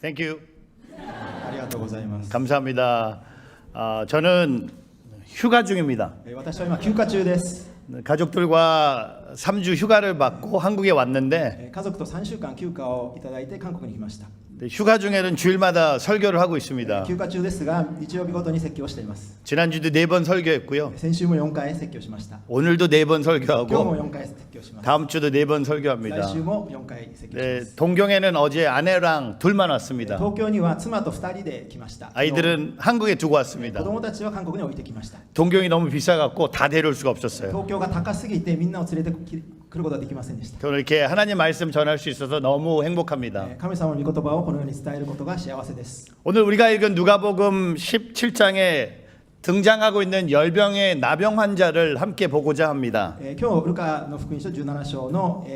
Thank you. ありがとうございます。 감사합니다. 저는 휴가 중입니다. 私は今休暇中です。 가족들과 3주 휴가를 받고 한국에 왔는데 家族と3週間休暇をいただいて韓国に来ました。 휴가 중에는 주일마다 설교를 하고 있습니다. 休暇中ですが日曜日ごとに説教しています。 지난주도 4번 설교했고요. 先週も4回説教しました。 오늘도 4번 今日も 설교하고 4回説教します。 다음 주도 4번 来 설교합니다. 週も4回説教しま 네, す。 동경에는 어제 아내랑 둘만 왔습니다. 東京には妻と2人で来ました。 아이들은 한국에 두고 子 왔습니다. 供たちは韓国に置いてきました。 동경이 너무 비싸갖고 다 데려올 수가 없었어요. 東京が高すぎてみんなを連れて来ることはできませんでした。 오늘 이렇게 하나님 말씀 전할 수 있어서 너무 행복합니다. 神様の御言葉をこのように伝えることが幸せです。 오늘 우리가 읽은 누가복음 17장에 등장하고 있는 열병의 나병 환자를 함께 보고자 합니다. 今日ルカの福音書17章の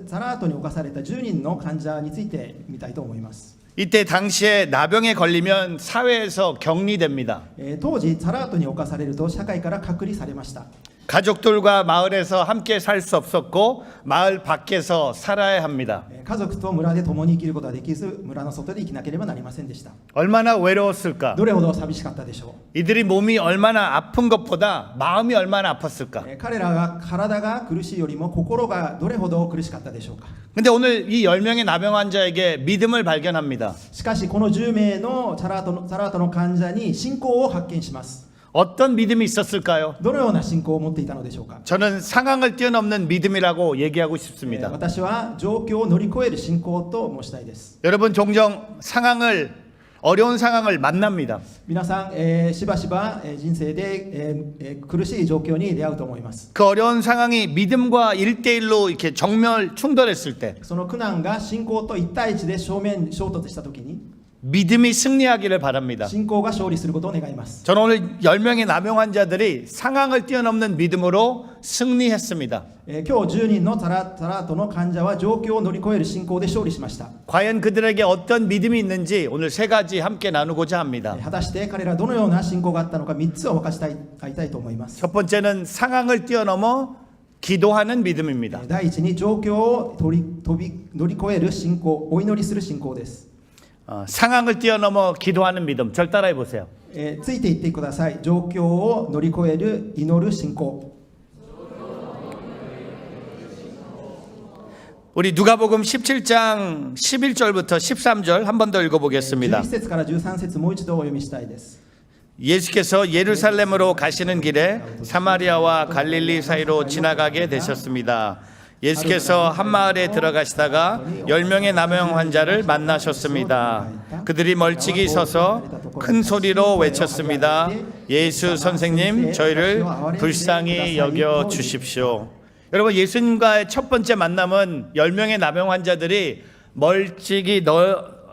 ザラートに侵された10人の患者について見たいと思います。 이때 당시에 나병에 걸리면 사회에서 격리됩니다. 当時ザラートに侵されると社会から隔離されました。 가족들과 마을에서 함께 살 수 없었고 마을 밖에서 살아야 합니다. 家族と村で共に生きることができず村の外で生きなければなりませんでした。 얼마나 외로웠을까? どれほど寂しかったでしょ 이들이 몸이 얼마나 아픈 것보다 마음이 얼마나 아팠을까? う。彼らが体が苦しいよりも心がどれほど苦しかったでしょうか。 근데 오늘 이 10명의 나병 환자에게 믿음을 발견합니다. しかしこの10名のザラートの患者に信仰を発見します。 어떤 믿음이 있었을까요? どのような信仰を持っていたのでしょうか。 저는 상황을 뛰어넘는 믿음이라고 얘기하고 싶습니다. 私は状況を乗り越える信仰と申したいです。 여러분 종종 어려운 상황을 만납니다. 皆さん、しばしば人生で、苦しい状況に出会うと思います。 그 어려운 상황이 믿음과 1대1로 이렇게 정면 충돌했을 때 その苦難が信仰と1対1で衝突したときに 믿음이 승리하기를 바랍니다. 信仰が勝利することを願います。 저는 오늘 10명의 나병 환자들이 상황을 뛰어넘는 믿음으로 승리했습니다. 今日10人のザラートの患者は状況を乗り越える信仰で勝利しました。 과연 그들에게 어떤 믿음이 있는지 오늘 3가지 함께 나누고자 합니다. 果たして彼らどのような信仰があったのか3つを分かち合いたいと思います。 첫 번째는 상황을 뛰어넘어 기도하는 믿음입니다. 第一に状況を乗り越える信仰、お祈りする信仰です。 상황을 뛰어넘어 기도하는 믿음. 절 따라해 보세요. ついていってください。状況を乗り越える祈る信仰。 우리 누가복음 17장 11절부터 13절 한 번 더 읽어보겠습니다. 11節から13節もう一度お読みしたいです。 예수께서 예루살렘으로 가시는 길에 사마리아와 갈릴리 사이로 지나가게 되셨습니다. 예수께서 한 마을에 들어가시다가 10명의 나병 환자를 만나셨습니다. 그들이 멀찍이 서서 큰 소리로 외쳤습니다. 예수 선생님, 저희를 불쌍히 여겨 주십시오. 여러분, 예수님과의 첫 번째 만남은 10명의 나병 환자들이 멀찍이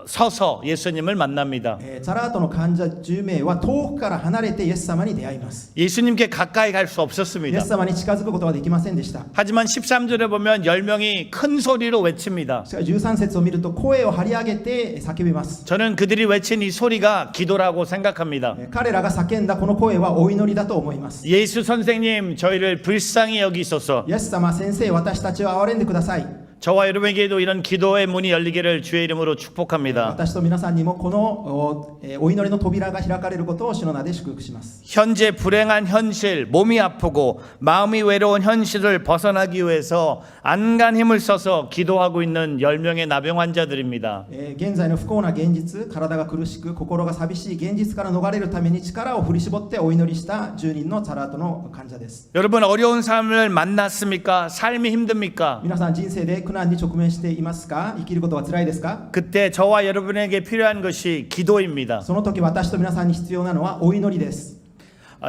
서서 예수님을 만납니다. ザラートの患者10名は遠くから離れてイエス様に出会います。 예수님께 가까이 갈 수 イエ 없었습니다. ス様に近づくことはできませんでした。 하지만 13절에 보면 10명이 큰 소리로 외칩니다. しかし13節を見ると声を張り上げて叫びます。 저는 그들이 외친 이 소리가 기도라고 생각합니다. 彼らが叫んだこの声はお祈りだと思います。 예수 선생님, 저희를 불쌍히 여기소서. イエス様先生、私たちを憐れんでください。 저와 여러분에게도 이런 기도의 문이 열리기를 주의 이름으로 축복합니다. 私と皆さんにもこのお祈りの扉が開かれることを主の名で祝福します。 현재 불행한 현실, 몸이 아프고 마음이 외로운 현실을 벗어나기 위해서 안간 힘을 써서 기도하고 있는 10명의 나병 환자들입니다. 現在の不幸な現実、体が苦しく心が寂しい現実から逃れるために力を振り絞ってお祈りした10人のザラートの患者です。 여러분 어려운 삶을 만났습니까? 삶이 힘듭니까? 皆さん人生で苦難に直面していますか？生きることは辛いですか？ 그때 저와 여러분에게 필요한 것이 기도입니다. その時私と皆さんに必要なのはお祈りです。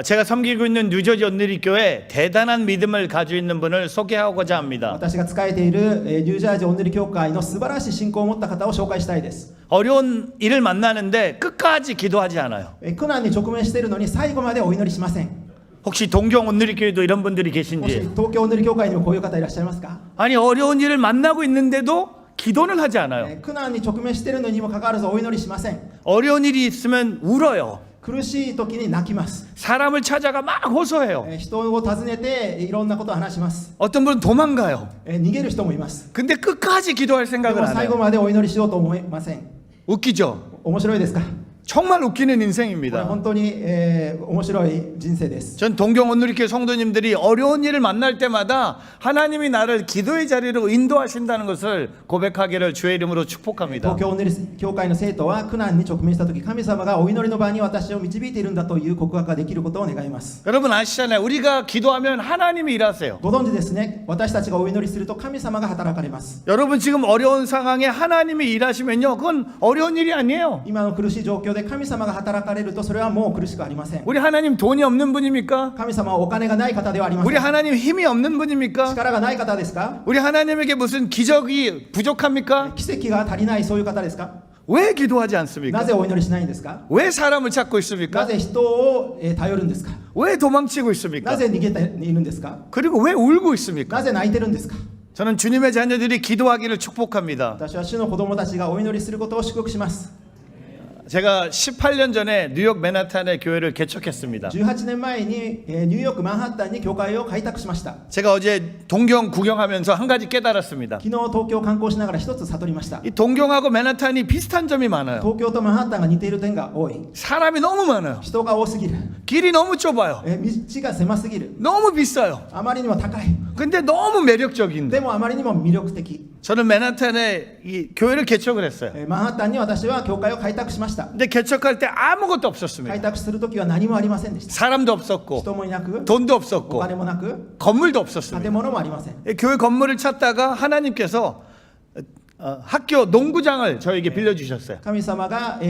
제가 섬기고 있는 뉴저지 온누리교회 대단한 믿음을 가지고 있는 분을 소개하고자 합니다. 私が仕えているニュージャージーオンヌリ教会の素晴らしい信仰を持った方を紹介したいです。 어려운 일을 만나는데 끝까지 기도하지 않아요. 苦難に直面しているのに最後までお祈りしません。 혹시 동경 온누리교회도 이런 분들이 もし 계신지? 東京オンヌリ教会にもこういう方いらっしゃいますか？ 아니 어려운 일을 만나고 있는데도 기도는 하지 않아요. 苦難に直面しているのにもかかわらずお祈りしません。 어려운 일이 있으면 울어요. 苦しい時に泣きます。 사람을 찾아가 막 호소해요. 人を訪ねていろんなことを話します。 어떤 분은 도망가요. 逃げる人もいます。 근데 끝까지 기도할 で 생각을 も 안 最後 해요. までお祈りしようと思いません。 웃기죠? 面白いですか？ 정말 웃기는 これ 인생입니다. 本当に、面白い人生です。 전 동경 온누리교회 성도님들이 어려운 일을 만날 때마다 하나님이 나를 기도의 자리로 인도하신다는 것을 고백하기를 주의 이름으로 축복합니다. 東京オンヌリ教会の生徒は苦難に直面した時、神様がお祈りの場に私を導いているんだという告白ができることを願います。 여러분 아시잖아요. 우리가 기도하면 하나님이 일하세요. ご存知ですね。私たちがお祈りすると神様が働かれます。 여러분 지금 어려운 상황에 하나님이 일하시면요. 그건 어려운 일이 아니에요. 今の苦しい状況で神様が働かれるとそれはもう苦しくありません。 우리 하나님 돈이 없는 분입니까? 神様はお金がない方ではありませ 우리 ん。 하나님 힘이 없는 분입니까? 力がない方ですか？ 우리 하나님에게 무슨 기적이 부족합니까? 奇跡が足りないそういう方ですか？ 왜 기도하지 な 않습니까? ぜお祈りしないんですか？ 왜 사람을 찾고 な 있습니까? ぜ人を頼るんですか？ 왜 도망치고 な 있습니까? ぜ逃げているんですか？ 그리고 왜 울고 있습니까? なぜ泣いてるんですか？ 저는 주님의 자녀들이 기도하기를 축복합니다. 私は主の子供たちがお祈りすることを祝福します。 제가 18년 전에 뉴욕 맨하탄에 교회를 개척했습니다. 18年前にニューヨークマンハッタンに教会を開拓しました。 제가 어제 동경 구경하면서 한 가지 깨달았습니다. 昨日東京を観光しながら一つ悟りました。 이 동경하고 맨하탄이 비슷한 점이 많아요. 東京とマンハッタンが似ている点が多い。 사람이 너무 많아요. 人が多すぎる。 길이 너무 좁아요. 道が狭すぎる。 너무 비싸요. あまりにも高い。 근데 너무 매력적인데 でもあまりにも魅力的。 저는 맨하탄에 이 교회를 개척을 했어요. マンハッタンに私は教会を開拓しました。 근데 개척할 때 아무것도 開 없었습니다. 拓するときは何もありませんでした。 사람도 없었고 人もいなく、 돈도 お 없었고 金もなく、 건물도 없었습니다. 建物もありません。 교회 건물을 찾다가 하나님께서 학교 농구장을 저에게 빌려주셨어요. 神様が、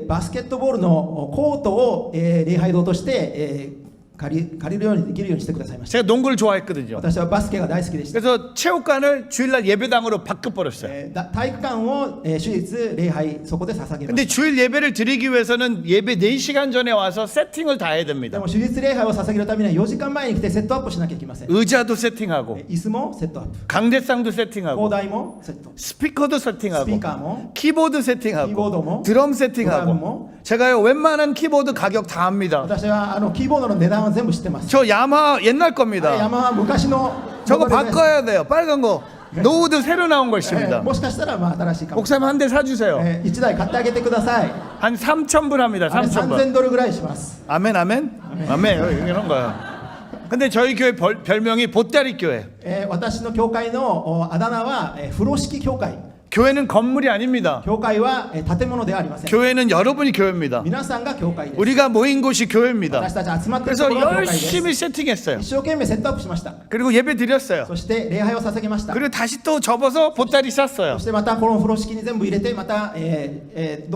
バスケットボールのコートを、礼拝堂として、借りるようにできるようにしてくださいました。 제가 농구를 좋아했거든요. 私はバスケが大好きでした。 그래서 체육관을 주일날 예배당으로 바꿔버렸어요. 体育館を、主日礼拝そこで捧げま 근데 した。 주일 예배를 드리기 위해서는 예배 4시간 전에 와서 세팅을 다 해야 で 됩니다. も主日礼拝を捧げるためには4時間前に来てセットアップしなきゃいけません。 의자도 세팅하고 椅子もセットアップ、 강대상도 講 세팅하고 台もセット、 스피커도 スピ 세팅하고 ーカーも、 키보드 キーボー 세팅하고 ドも、 드럼 ドラム 세팅하고 も。 제가요 웬만한 키보드 가격 다 합니다. 私はキーボードの値段は全部知ってます。 저 야마 옛날 ヤ 겁니다. マハ昔の 저거 モデルです 바꿔야 돼요. 빨간 거. 노후드 새로 나온 거 え 있습니다. もしかしたら新しいかも。 목사님 한 대 사주세요. 1台買ってあげてください。 한 3,000불 합니다. あれ 3,000불. 3000ドルぐらいします。 아멘 아멘. 아멘. 이런 거요. 근데 저희 교회 별명이 보따리 교회. 私の教会のあだ名は風呂敷教会。 교회는 건물이 아닙니다. 教会は建物ではありません。 교회는 여러분이 교회입니다. 皆さんが教会です。 우리가 모인 곳이 교회입니다. 私たち集まっていると 그래서 ころが教会です。 열심히 세팅했어요. 一生懸命セットアップしました。 그리고 예배 드렸어요. そして礼拝を捧げました。 그리고 다시 또 접어서 보따리 そ 쌌어요. してまたこの風呂敷に全部入れてまた、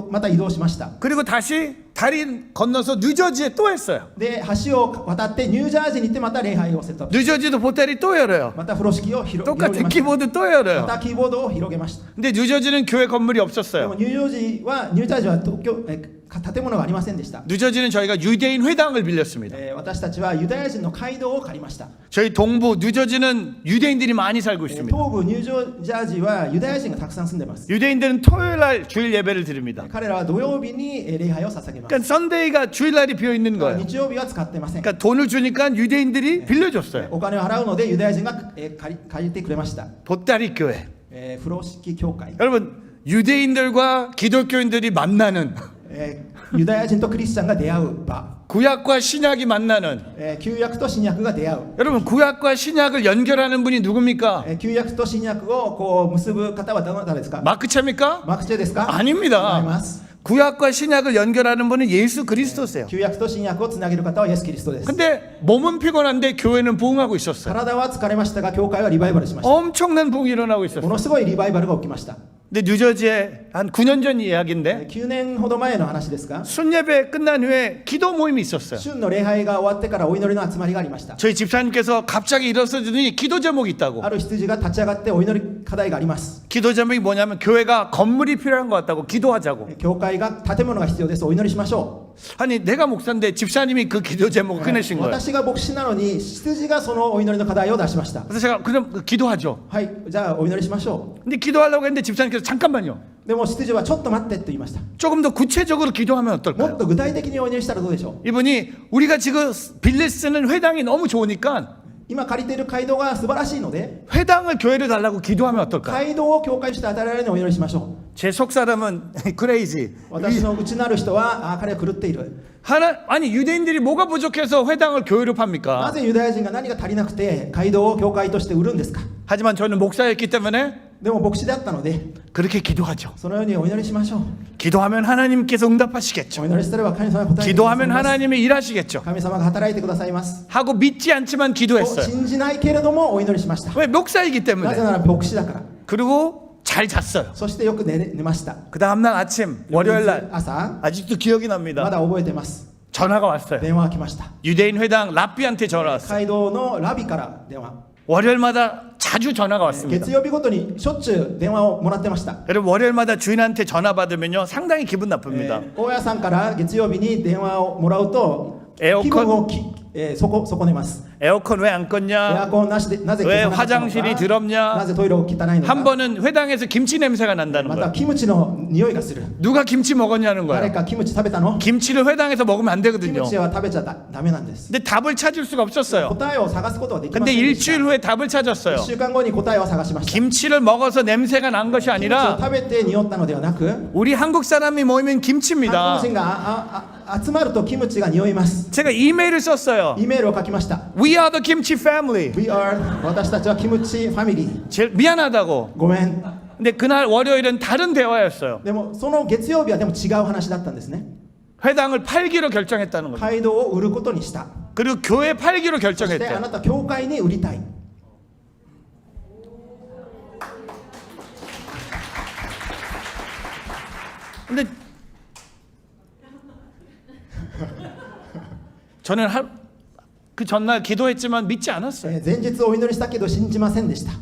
また移動しました。 그리고 다시 다리 건너서 뉴저지에 또 했어요. で橋を渡ってニュージャージーに行ってまた礼拝をセットアップ。 뉴저지도 보따리 또 열어요. また風呂敷を広げ 똑같은 ました。 키보드 또 ま 열어요. たキーボードを広げました。 근데 뉴저지는 교회 건물이 でも 없었어요. ニュージャージーは東京、建物がありませんでした。 뉴저지는 저희가 유대인 회당을 빌렸습니다. 私たちはユダヤ人の街道を借りました。 저희 동부 뉴저지는 유대인들이 많이 살고 있습니다. 東部ニュージャージーはユダヤ人がたくさん住んでます。 유대인들은 토요일 날 주일 예배를 드립니다. 彼らは土曜日に礼拝を捧げます。 그러니까 썬데이가 주일 날이 비어 있는 거예요. 日曜日は使ってません。 그러니까 돈을 주니까 유대인들이 빌려줬어요. お金を払うのでユダヤ人が借りてくれました。 보따리 교회. 風呂敷教会。 여러분 유대인들과 기독교인들이 만나는 ユダヤ人とクリスチャンが出会う場。 구약과 신약이 만나는 旧約と新約が出会う。 여러분 구약과 신약을 연결하는 분이 누굽니까? 旧約と新約をこう結ぶ方は誰ですか？ 마크체입니까? マクチェですか？違い 아닙니다. ます。 구약과 신약을 연결하는 분은 예수 그리스도세요. 旧約と新約をつなげる方はイエス・キリストです。 근데 몸은 피곤한데 교회는 부흥하고 있었어요. 体は疲れましたが教会はリバイバルしました。 엄청난 부흥이 일어나고 も 있었어요. のすごいリバイバルが起きました。 근데 뉴저지에 한 9년 전 이야기인데 9年ほど前の話ですが、 순예배 끝난 후에 기도 모임이 있었어요. 春の礼拝が終わってからお祈りの集まりがありました。 저희 집사님께서 갑자기 일어서더니 기도 제목이 있다고. ある羊が立ち上がってお祈り課題があります。 기도 제목이 뭐냐면 교회가 건물이 필요한 것 같다고 기도하자고. 教会が建物が必要です。お祈りしましょ 아니 내가 목사인데 집사님이 그 기도 제목을 う。 꺼내신 거예요. 私が牧師なのに羊がそのお祈りの課題を出しました。 그래서 제가 그럼 기도하죠. はい、じゃあお祈りしましょ 근데 기도하려고 했는데 집사님께서 잠깐만요. う。でも羊はちょっと待ってと言いました。 조금 더 구체적으로 기도하면 もっ 어떨까요? と具体的にお祈りしたらどうでしょう。 이분이 우리가 지금 빌려 쓰는 회당이 너무 좋으니까 今借りている街道が素晴らしいので 회당을 교회를 달라고 기도하면 어떨까? 街道を教会として与えられるようにお祈りしましょ 제 속사람은 크레이지. う私の内なる人は彼は狂っている 아니 유대인들이 뭐가 부족해서 회당을 교회로 な 팝니까? ぜユダヤ人が何が足りなくて街道を教会として売るんですか 하지만 저는 목사였기 때문에 でも牧師であったので 그렇게 기도하죠. そのようにお祈りしましょう 기도하면 하나님께서 응답하시겠죠. お祈りすれば神様が答えてください 기도하면 ます 하나님이 일하시겠죠. 神様が働いてくださいます 하고 믿지 않지만 と 기도했어요. 信じないけれどもお祈りしました 왜 목사이기 なぜ 때문에. なら牧師だから 그리고 잘 잤어요. そしてよく寝ました 그 다음날 아침 월요일 날 朝 아직도 기억이 ま 납니다. だ覚えてます 전화가 왔어요. 電話が来ました 유대인 회당 라비한테 전화 왔어요. 街道のラビから電話 월요일마다 자주 전화가 왔습니다. 月曜日ごとにしょっちゅう電話をもらってました 여러분 월요일마다 주인한테 전화 받으면요 상당히 기분 나쁩니다. 大家さんから月曜日に電話をもらうとエアコン気分を損ねます 에어컨 왜 안 エア 껐냐? コンなしでなぜ 왜 消さなかったの 화장실이 か 더럽냐? なぜトイレを汚いの 한 か 번은 회당에서 김치 냄새가 난다는 また 거야. キムチの匂いがする 누가 김치 먹었냐는 誰 거야. かキムチ食べたの 김치를 회당에서 먹으면 안 キ 되거든요. ムチは食べちゃダメなんです 근데 답을 찾을 수가 없었어요. 答えを探すことはできませ 근데 んでした 일주일 후에 답을 1 찾았어요. 週間後に答えを探しました 김치를 먹어서 냄새가 난 것이 キムチを 아니라 食べて匂ったのではなく 우리 한국 사람이 모이면 韓 김치입니다. 国人が集まるとキムチが匂います 제가 이메일을 썼어요. イメールを書きました We are the kimchi family. We are 私たちはキムチファミリー 미안하다고. ごめん 근데 그날 월요일은 다른 대화였어요. でもその月曜日はでも違う話だったんですね 회당을 팔기로 결정했다는 거죠. 街道を売ることにした 그리고 교회 팔기로 そしてあ 결정했대요. なた教会に売りたい 근데 저는 그 전날 기도했지만 믿지 않았어요. 前日お祈りしたけど信じませんでした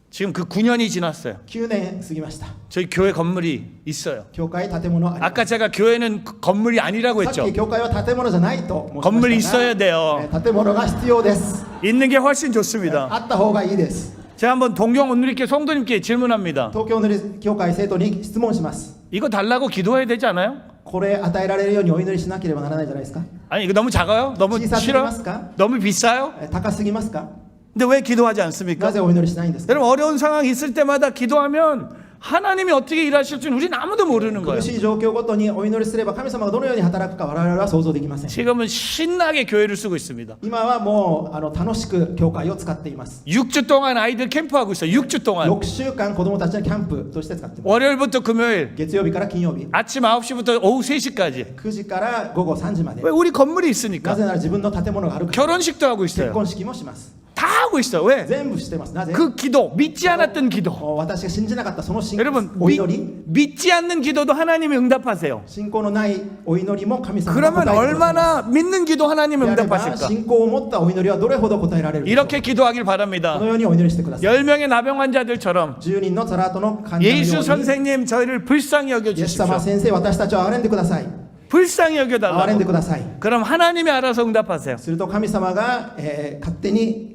지금 그 9년이 지났어요. 9年過ぎました 저희 교회 건물이 있어요. 教会建物あります 아까 제가 교회는 건물이 아니라고 さっ 했죠. き教会は建物じゃないと申しま 건물이 した 있어야 が 돼요. 建物が必要です 있는 게 훨씬 좋습니다. あった方がいいです 제가 한번 동경 온누리교 성도님께 질문합니다. 東京の教会生徒に質問します 이거 달라고 기도해야 되지 않아요? これ与えられるようにお祈りしなければならないじゃないですか 아니 이거 너무 작아요? 너무 싫어? 시사드리마스까? 너무 비싸요? 高すぎますか 근데 왜 기도하지 な 않습니까? ぜお祈りしないんですか 여러분 어려운 상황이 있을 때마다 기도하면 하나님이 어떻게 일하실지는 우리는 아무도 모르는 苦 거예요. しい状況ごとにお祈りすれば神様がどのように働くか我々は想像できません 지금은 신나게 교회를 쓰고 있습니다. 今はもう楽しく教会を使っています 6주 동안 아이들 캠프하고 있어요. 6주 동안. 6週間子どもたちのキャンプとして使っています 월요일부터 금요일 月曜日から金曜日 아침 9시부터 오후 3시까지. 9時から午後3時まで 왜 우리 건물이 な 있으니까. ぜなら自分の建物があるから 결혼식도 하고 結 있어요. 婚式もします 다 하고 있어요. 왜? 全部してますなぜ 그 기도, 믿지 않았던 기도. 私が信じなかったその信 여러분 お祈り 믿지 않는 기도도 하나님이 응답하세요. 信仰のないお祈りも神様が 그러면 答えてくださいます 얼마나 믿는 기도 하나님이 であれば 응답하실까? 信仰を持ったお祈りはどれほど答えられるでしょう 이렇게 기도하길 こ 바랍니다. のようにお祈りしてください 10명의 나병 환자들처럼 10人のザラートの患者のよ 예수 うに 선생님 저희를 불쌍히 イエス 여겨주십시오. 様先生私たちを憐れんでください 불쌍히 憐れんで 여겨달라고. ください 그럼 하나님이 알아서 응답하세요. すると神様が、勝手に、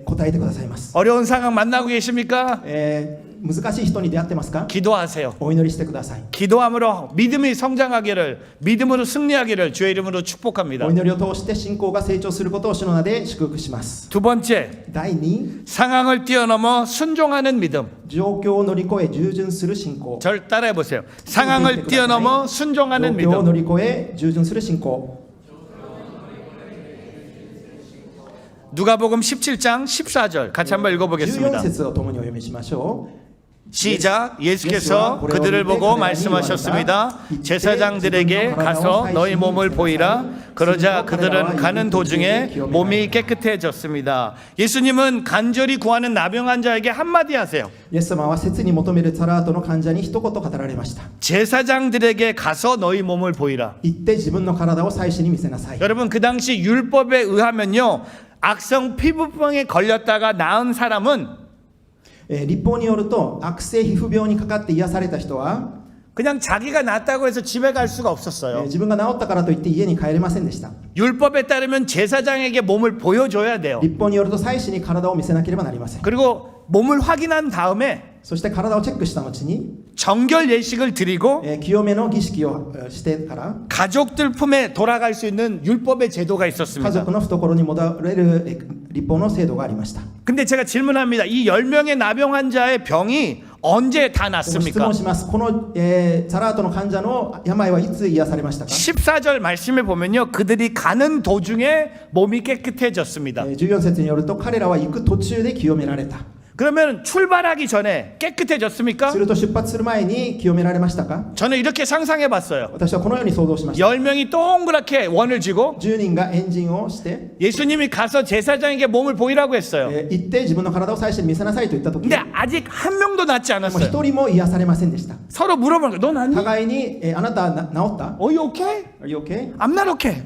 答えてくださいます、 어려운 상황 만나고 계십니까? 難しい人に出会ってますか 기도하세요. お祈りしてください 기도함으로 믿음이 성장하기를, 믿음으로 승리하기를 주의 이름으로 お 축복합니다. 祈りを通して信仰が成長することを主の名で祝福します 두 번째, 第2 상황을 뛰어넘어 순종하는 믿음. 状況を乗り越え従順する信仰 절 따라해 보세요. 상황을 뛰어넘어 状 순종하는 況を乗 믿음. り越え従順する信仰 누가복음 17장 14절 같이 한번 14 읽어보겠습니다. 節を共にお読みしましょう 시작. 예수께서 그들을 보고 말씀하셨습니다. 제사장들에게 가서 너희 몸을 보이라. 그러자 그들은 가는 도중에 몸이 깨끗해졌습니다. 예수님은 간절히 구하는 나병 환자에게 한마디 하세요. イエス様は切に求めるザラートの患者に一言語られました 제사장들에게 가서 너희 몸을 보이라. 行って自分の体を祭司に見せなさい 여러분 그 당시 율법에 의하면요, 악성 피부병에 걸렸다가 나은 사람은 立法によると悪性皮膚病にかかって癒された人は 그냥 자기가 낫다고 해서 집에 갈 수가 없었어요. 自分が治ったからといって家に帰れませんでした 율법에 따르면 제사장에게 몸을 보여줘야 돼요. 立法によると祭司に体を見せなければなりません 그리고 몸을 확인한 다음에 そして体をチェックした後に 정결 예식을 드리고 清めの儀式をしてから 가족들 품에 돌아갈 수 있는 율법의 제도가 家 있었습니다. 族の懐に戻れる立法の制度がありました。 근데 제가 질문합니다. 이 10명의 나병 환자의 병이 언제 다 でも質 낫습니까? 問します。この、サラートの患者の病はいつ癒されましたか？ 14절 말씀에 보면요. 그들이 가는 도중에 몸이 깨끗해졌습니다. 14節によると彼らは行く途中で清められた。 그러면 출발하기 전에 깨끗해졌습니까? すると出発する前に清められましたか？ 저는 이렇게 상상해 봤어요. 私はこのように想像しました。 10명이 동그랗게 원을 쥐고 10人がエンジンをして 예수님이 가서 제사장에게 몸을 보이라고 했어요. 行って自分の体を祭司に見せなさいと言った時 근데 아직 한 명도 낫지 もう 않았어요. 一人も癒されませんでした。 서로 물어보는 거예요. 너 낫니? 互いに、あなた治った？ Are you okay? Are you okay? I'm not okay.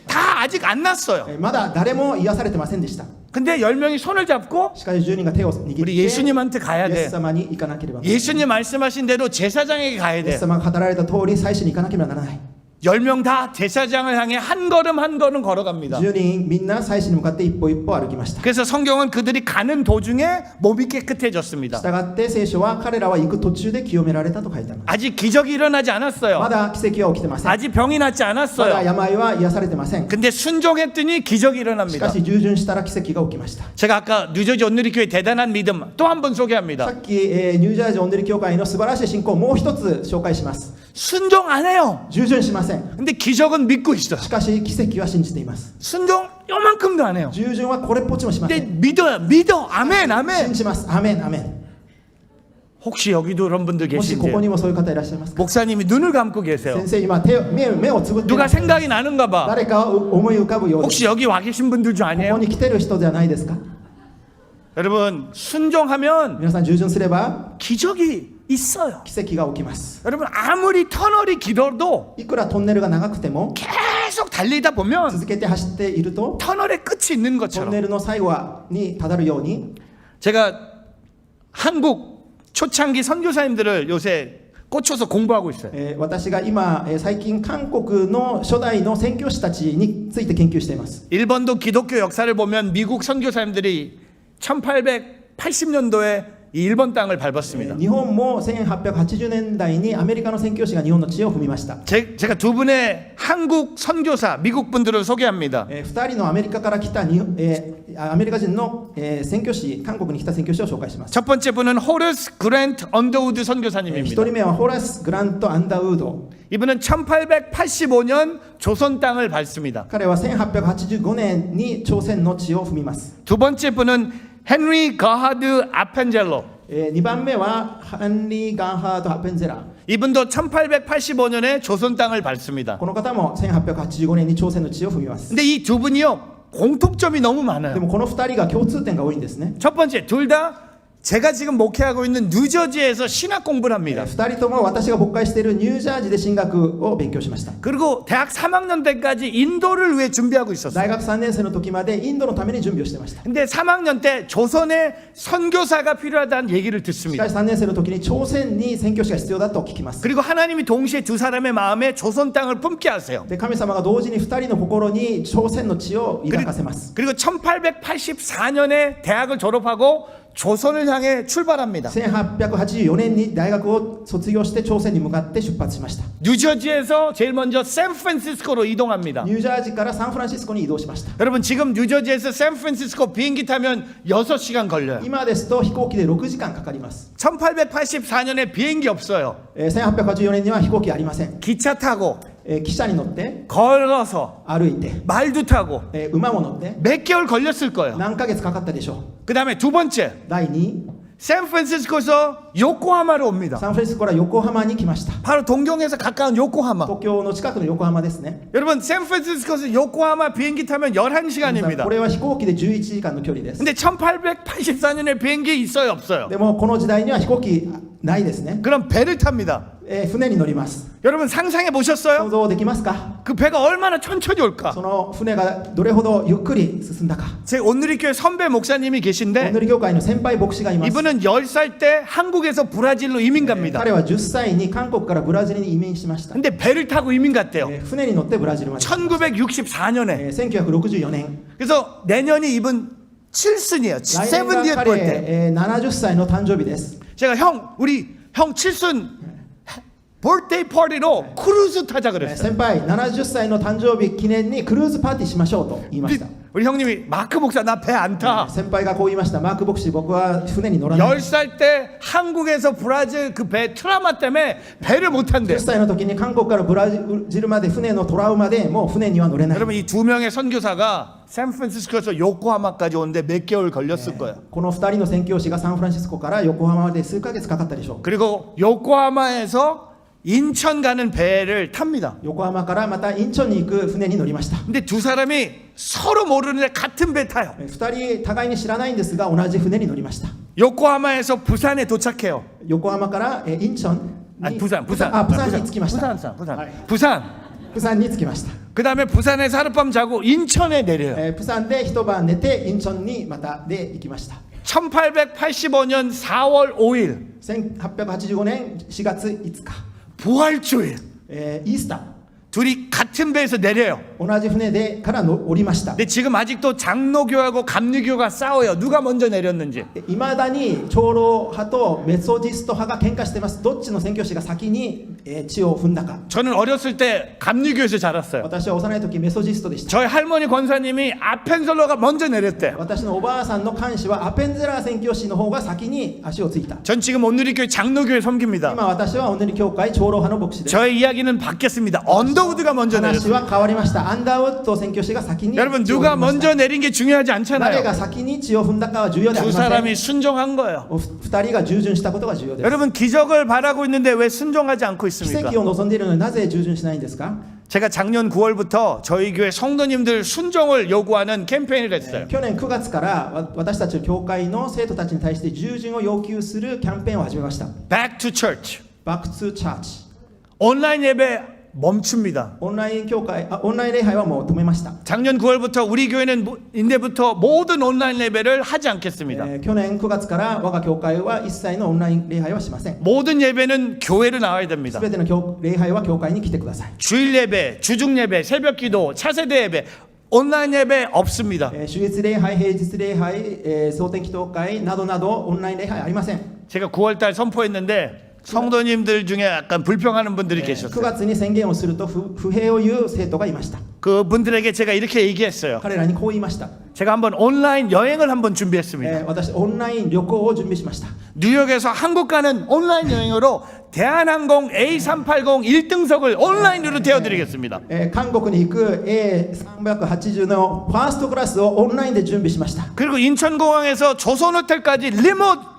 다 아직 안 났어요. まだ誰も癒されてませんでした。 근데 10명이 손을 잡고 しかし10人が手を握って 우리 예수님한테 가야 イエ 돼. ス様に行かなければならない。 예수님 말씀하신 대로 제사장에게 가야 イエ 돼. ス様が語られた通り祭司に行かなければならない。 10명 다 제사장을 향해 한 걸음 한 걸음 걸어갑니다. 10人みんな祭司に向かって一歩一歩歩きました。 그래서 성경은 그들이 가는 도중에 몸이 깨끗해졌습니다. したがって聖書は彼らは行く途中で清められたと書いてあります。 아직 기적이 일어나지 ま 않았어요. だ奇跡は起きてません。 아직 병이 낫지 まだ 않았어요. 病は癒されてません。 근데 순종했더니 기적이 し 일어납니다. かし従順したら奇跡が起きました。 제가 아까 뉴저지 온누리교회 대단한 믿음 또 한 번 さ 소개합니다. っき、ニュージャージーオンデリ教会の素晴らしい信仰をもう一つ紹介します。 순종 안 해요. 従順しません。 근데 기적은 믿고 있어요. しかし奇跡は信じています。 순종 요만큼도 안 해요. 従順はこれっぽっちもしませ 근데 ん。 믿어. 아멘, 信 아멘. じます。アメンアメン。 혹시 여기도 그런 분들 もしここ 계신지 にもそういう方いらっしゃいますか？ 목사님이 눈을 감고 계세요. 先生今目をつぶって 누가 ます。 생각이 나는가 봐. 誰かを思い浮かぶようです。 혹시 여기 와 계신 분들 중 ここ 아니에요? に来てる人じゃないですか？ 여러분 순종하면 皆さん従順すれば 기적이 있어요. 奇跡が起きます。 여러분 아무리 터널이 길어도 いくらトンネルが長くても 계속 달리다 보면 続けて走っていると 터널의 끝이 있는 トン 것처럼 ネルの最後にただるように 제가 한국 초창기 선교사님들을 요새 꽂혀서 공부하고 있어요. 私が今、最近韓国の初代の宣教師たちについて研究しています。 일본도 기독교 역사를 보면 미국 선교사님들이 1880년도에 이 일본 땅을 밟았습니다. 日本も1880年代にアメリカの宣教師が日本の地を踏みました。 제가 두 분의 한국 선교사 미국 분들을 소개합니다. 2人のアメリカから来たアメリカ人の、宣教師、韓国に来た宣教師を紹介します。 첫 번째 분은 호르스 그랜트 언더우드 1 선교사님입니다. 人目はホラス・グラント・アンダーウード。 이분은 1885년 조선 땅을 밟습니다. 彼は1885年に朝鮮の地を踏みます。 두 번째 분은 헨리 거하드 아펜젤로. 2番目はハンリー・ガンハード・ハペンゼラ。 이분도 1885년에 조선 땅을 밟습니다. この方も1885年に朝鮮の地を踏みます。 근데 이 두 분이요 공통점이 너무 で 많아요. もこの2人が共通点が多いんですね。 첫 번째 둘 다 제가 지금 목회하고 있는 뉴저지에서 신학 공부를 합니다. 2人とも私が牧会しているニュージャージーで神学を勉強しました。 그리고 대학 3학년 때까지 인도를 위해 준비하고 있었어요. 大学3年生の時までインドのために準備をしてました。 근데 3학년 때 조선에 선교사가 필요하다는 얘기를 し 듣습니다. かし3年生の時に朝鮮に宣教師が必要だと聞きます。 그리고 하나님이 동시에 두 사람의 마음에 조선 땅을 품게 하세요. で神様が同時に2人の心に朝鮮の地を抱かせます。 그리고 1884년에 대학을 졸업하고 조선을 향해 출발합니다. 1884年に大学を卒業して朝鮮に向かって出発しました。 뉴저지에서 제일 먼저 샌프란시스코로 이동합니다. ニュージャージーからサンフランシスコに移動しました。 여러분 지금 뉴저지에서 샌프란시스코 비행기 타면 6시간 걸려요. 今ですと飛行機で6時間かかります。 1884년에 비행기 없어요. 1884年には飛行機ありません。 기차 타고 汽車に乗って 걸어서 歩いて、 말도 타고 馬も乗って 몇 개월 걸렸을 거예요. 何ヶ月かかったでしょう。 그 다음에 두 번째 第2、 샌프란시스코에서 요코하마로 옵니다. サンフランシスコから横浜に来ました。 바로 동경에서 가까운 요코하마. 東京の近くの横浜ですね。 여러분 샌프란시스코에서 요코하마 비행기 타면 こ 11시간입니다. れは飛行機で11時間の距離です。 근데 1884년에 비행기 있어요 없어요? でもこの時代には飛行機ないですね。 그럼 배를 탑니다. 船に乗ります。 여러분 상상해 想 보셨어요? 像できますか？ 그 배가 얼마나 천천히 올까? その船がどれほどゆっくり進んだか。 제 온누리교회 선배 목사님이 オン 계신데 ヌリ教会の先輩牧師がいます。 이분은 10살 때 한국에서 브라질로 이민 갑니다. 彼は10歳に韓国からブラジルに移民しました。 근데 배를 타고 이민 갔대요. 船に乗ってブラジルまで。 1964년에. 1964年。 그래서 내년이 이분 7순이에요. 来年が 70th birthday. 彼、70歳の誕生日です。 제가 형 우리 형 칠순 birthday 파티로 크루즈 타자 그랬어요. 先輩70歳の誕生日記念にクルーズパーティーしましょうと言いました 우리 형님이 마크 목사 나 배 안 타. 先輩がこう言いましたマーク牧師僕は船に乗らない 10살 때 한국에서 브라질 그 배 트라우마 때문에 배를 못 탄대. 10歳の時に韓国からブラジルまで船のトラウマでもう船には乗れない 여러분 이 두 명의 선교사가 샌프란시스코에서 요코하마까지 오는데 몇 개월 걸렸을 거예요. この2人の宣教師がサンフランシスコから横浜まで数ヶ月かかったでしょう 그리고 요코하마에서 인천 가는 배를 탑니다. 横浜からまたインチョンに行く船に乗りました 근데 두 사람이 서로 모르는데 같은 배 타요. 2人互いに知らないんですが同じ船に乗りました 요코하마에서 부산에 도착해요. 横浜からインチョン 아니 に 부산 プサンに着きました 부산. プサンに着きました 그 다음에 부산에서 하룻밤 자고 인천에 내려요. プサンで一晩寝てインチョンにまたで行きました 1885년 4월 5일 1885年4月5日 부활주일 イースター 둘이 같은 배에서 내려요. 同じ船でからの降りました 근데 지금 아직도 장로교하고 감리교가 싸워요. 누가 먼저 내렸는지. いまだに長老派とメソジスト派が喧嘩してますどっちの宣教師が先に地を踏んだか 저는 어렸을 때 감리교에서 자랐어요. 私は幼い時メソジストでした 저희 할머니 권사님이 아펜셀러가 먼저 내렸대요. 私のおばあさんの監視はアペンゼラー宣教師の方が先に足をついた 전 지금 온누리교회 장로교회 섬깁니다. 今私はお塗り教会長老派の牧師です 저의 이야기는 바뀌었습니다. 언더우드가 먼저 話 내렸어요. は変わりましたアンダーウッド宣教師が先に 여러분 地を踏 누가 みました 먼저 내린 게 중요하지 誰 않잖아요. が先に地を踏んだかは重要ではあ 두 りません 사람이 순종한 거예요. 2人が従順したことが重要です 여러분 기적을 바라고 있는데 왜 순종하지 않고 奇 있습니까? 跡を望んでいるのになぜ従順しないんですか 제가 작년 9월부터 저희 교회 성도님들 순종을 요구하는 캠페인을 했어요. 去年9月から私たちの教会の生徒たちに対して従順を要求するキャンペーンを始めました Back to Church. Back to Church 온라인 예배 멈춥니다. オンライン礼拝はもう止めました 작년 9월부터 우리 교회는 인대부터 모든 온라인 예배를 하지 않겠습니다. 去年9月から我が教会は一切のオンライン礼拝はしません 모든 예배는 교회로 나와야 됩니다. すべての礼拝は教会に来てください 주일 예배, 주중 예배, 새벽기도, 차세대 예배, 온라인 예배 없습니다. 主日礼拝、平日礼拝、蒼天祈祷会などなどオンライン礼拝ありません 제가 9월달 선포했는데 성도님들 중에 약간 불평하는 분들이 9 계셨어요. 月に宣言をすると不平を言う生徒がいました 그분들에게 제가 이렇게 얘기했어요. 彼らにこう言いました 제가 한번 온라인 여행을 한번 준비했습니다. 私オンライン旅行を準備しました 뉴욕에서 한국 가는 온라인 여행으로 대한항공 A380 1등석을 온라인으로 태워드리겠습니다. 韓国に行く A380 のファーストクラスをオンラインで準備しました 그리고 인천공항에서 조선호텔까지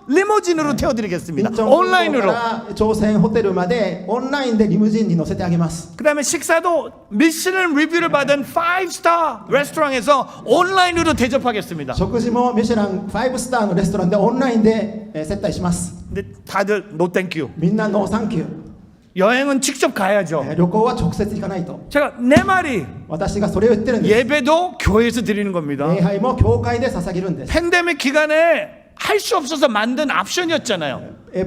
리모진으로 태워드리겠습니다. インチョン空港か 온라인으로. ら朝鮮ホテルまでオンラインでリムジンに乗せてあげます 그 다음에 식사도 미슐랭 리뷰를 받은 5스타 레스토랑에서 온라인으로 대접하겠습니다. 食事もミシュラン5スターのレストランでオンラインで接待します 근데 다들 노 땡큐. みんなノーサンキュー 여행은 직접 가야죠. 旅行は直接行かないと 제가 내 말이 私がそれを言ってるんです 예배도 교회에서 드리는 겁니다. 礼拝も教会で捧げるんです 팬데믹 기간에 할 수 없어서 만든 옵션이었잖아요.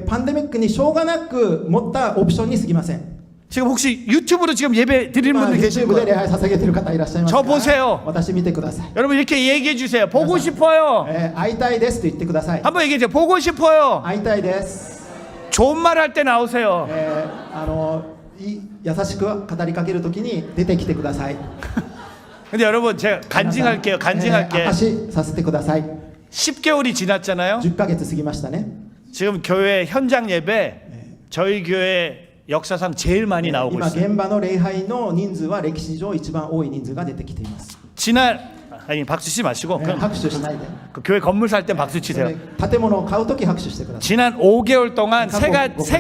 パンデミックにしょうがなく持ったオプションに過ぎません 지금 혹시 유튜브로 지금 예배 드리는 今 분들 계실 YouTube で礼 거예요. 拝捧げてる方いらっしゃいます 저 か 보세요. 私見てください 여러분 이렇게 얘기해 주세요. 보고 싶어요. 会いたいですと言ってください 한번 얘기해 주세요. 보고 싶어요. 会いたいです 좋은 말 할 때 나오세요. 優しく語りかけるときに出てきてください 근데 여러분 제가 간증할게요. 간증할게. 証しさせてください 10개월이 지났잖아요. 10ヶ月過ぎましたね 지금 교회 현장 예배 저희 교회 역사상 제일 많이 나오고 今 있어요. 現場の礼拝の人数は歴史上一番多い人数が出てきています 지난 아니 박수 치지 마시고 그냥 拍手しないで 그 교회 건물 살 때 박수 치세요. 建物を買うとき拍手してください 지난 5개월 동안 새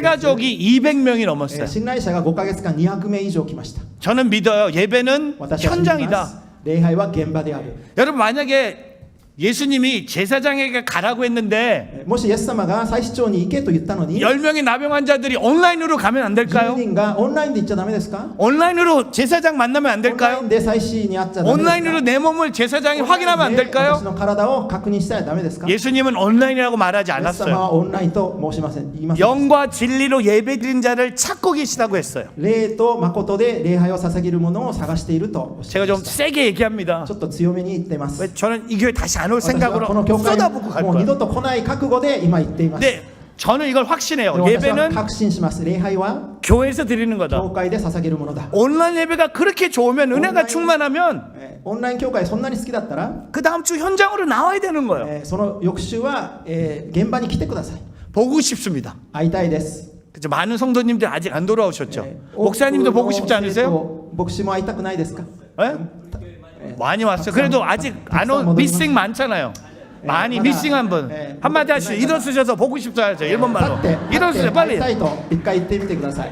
가족이 200명이 넘었어요. 信頼者が5ヶ月間200名以上来ました 저는 믿어요. 예배는 私は信じま 현장이다. す礼拝は現場である 여러분 만약에 예수님이 제사장에게 가라고 했는데 もしイエス様が祭司長に行けと言ったのに 10명의 나병 환자들이 온라인으로 가면 안 10 될까요? 人がオンラインで行っちゃダメですか 온라인으로 제사장 만나면 안 オンライ 될까요? ンで祭司に会っちゃダメですか 온라인으로 내 몸을 제사장이 확인하면 안 私 될까요? の体を確認したらダメですか 예수님은 온라인이라고 말하지 イエス様 않았어요. はオンラインと申しません言いません 영과 진리로 예배드린 자를 찾고 계시다고 했어요. 霊と誠で礼拝を捧げるものを探しているとおっしゃ 제가 いま 좀 した 세게 얘기합니다. ちょっと強めに言っています 왜 저는 이 교회 다시 안 올 私は 생각으로 この教会 쏟아붓고 갈 もう二 거예요. 度と来ない覚悟で今言っています 근데 저는 이걸 확신해요. で私は 예배는 確信します。礼拝は 교회에서 드리는 거다. 教会で捧げるものだ。 온라인 예배가 그렇게 좋으면 은혜가 충만하면 オンライン教会そんなに好きだったら、 그 다음 주 현장으로 나와야 되는 거예요. その翌週は、現場に来てください。 보고 싶습니다. 会いたいです。 그죠? 많은 성도님들 아직 안 돌아오셨죠? 목사님도 보고 싶지 않으세요? 牧師も会いたくないですか？ 예? 많이 왔어요. 그래도 아직 안 온 미싱 많잖아요. 많이 미싱한 분 한마디 하시죠. 일어서셔서 보고 싶다 하죠. 일본말로 立って 일어서세요 会い 빨리. たいと一回言ってみてください。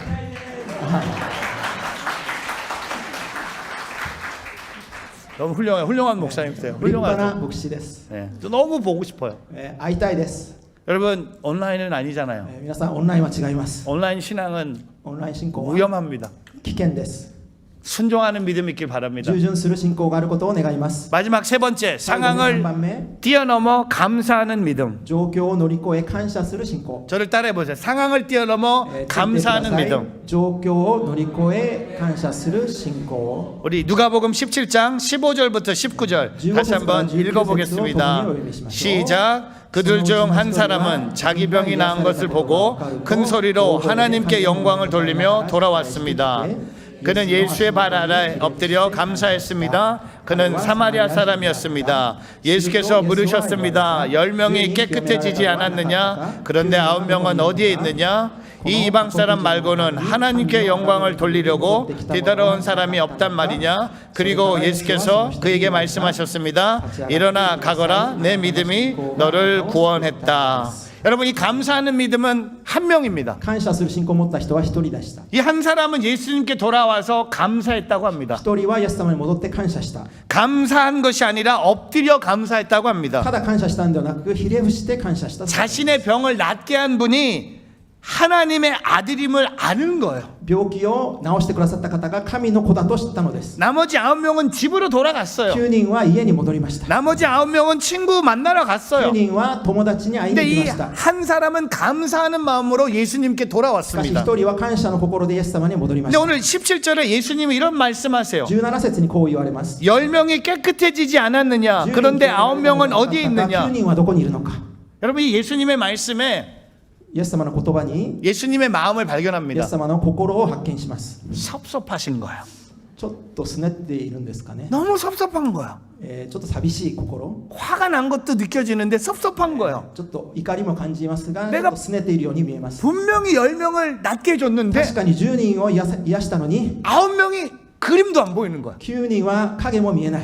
너무 훌륭한 목사님이세요. 立派 훌륭하죠. な牧師です。 예, 저 너무 보고 싶어요. 会いたいです。 여러분 온라인은 아니잖아요. 皆さんオンラインは違います。 온라인 신앙은 オンライン信仰は 위험합니다. 危険です。 순종하는 믿음 있길 바랍니다. 従順する信仰があることを願います。 마지막 세 번째 最後に3 상황을 番目、 뛰어넘어 감사하는 믿음. 状況を乗り越え感謝する信仰。 저를 따라해 보세요. 상황을 뛰어넘어 ついてくだ 감사하는 さい 믿음. 状況を乗り越え感謝する信仰。 우리 누가복음 17장 15절부터 19절 다시 한번 읽어보겠습니다. 시작. 그들 중 한 사람은 자기 병이 나은 것을 보고 큰 소리로 하나님께 영광을 돌리며 돌아왔습니다. 그는 예수의 발 아래 엎드려 감사했습니다. 그는 사마리아 사람이었습니다. 예수께서 물으셨습니다. 10명이 깨끗해지지 않았느냐? 그런데 9명은 어디에 있느냐? 이 이방 사람 말고는 하나님께 영광을 돌리려고 뒤돌아온 사람이 없단 말이냐? 그리고 예수께서 그에게 말씀하셨습니다. 일어나 가거라. 내 믿음이 너를 구원했다. 여러분 이 감사하는 믿음은 한 명입니다. 感謝する信仰を持った人は一人でした。 이 한 사람은 예수님께 돌아와서 감사했다고 합니다. 一人はイエス様に戻って感謝した。 감사한 것이 아니라 엎드려 감사했다고 합니다. ただ感謝したんではなく、ひれ伏して感謝した。 자신의 병을 낫게 한 분이 하나님의 아들임을 아는 거예요. 病気を治してくださった方が神の子だと知ったのです。 나머지 9명은 집으로 돌아갔어요. 9人は家に戻りました。 나머지 9명은 친구 만나러 9 갔어요. 人は友達に会いに 근데 行 이 きました。 한 사람은 감사하는 마음으로 예수님께 しかし 돌아왔습니다. 一人は感謝の心でイエス様に戻りま 근데 した。 오늘 17절에 예수님이 이런 말씀하세요. 17節にこう言われます。 10명이 깨끗해지지 않았느냐? 그런데 9명은 어디에 9 있느냐? 人はどこにいるのか。 여러분 이 예수님의 말씀에 イエス様の言葉に 예수님의 마음을 イエ 발견합니다. ス様の心を発見します。 섭섭하신 거예요. ちょっとすねっているんですかね。 너무 섭섭한 거야. ちょっと寂しい心。 화가 난 것도 느껴지는데 섭섭한 거예요. ちょっと怒りも感じますが、 내가 ちょっとすねているように見えます。 분명히 10명을 낫게 해줬는데 確かに10人を癒したのに 9명이 그림도 안 보이는 거야. 9人は影も見えない。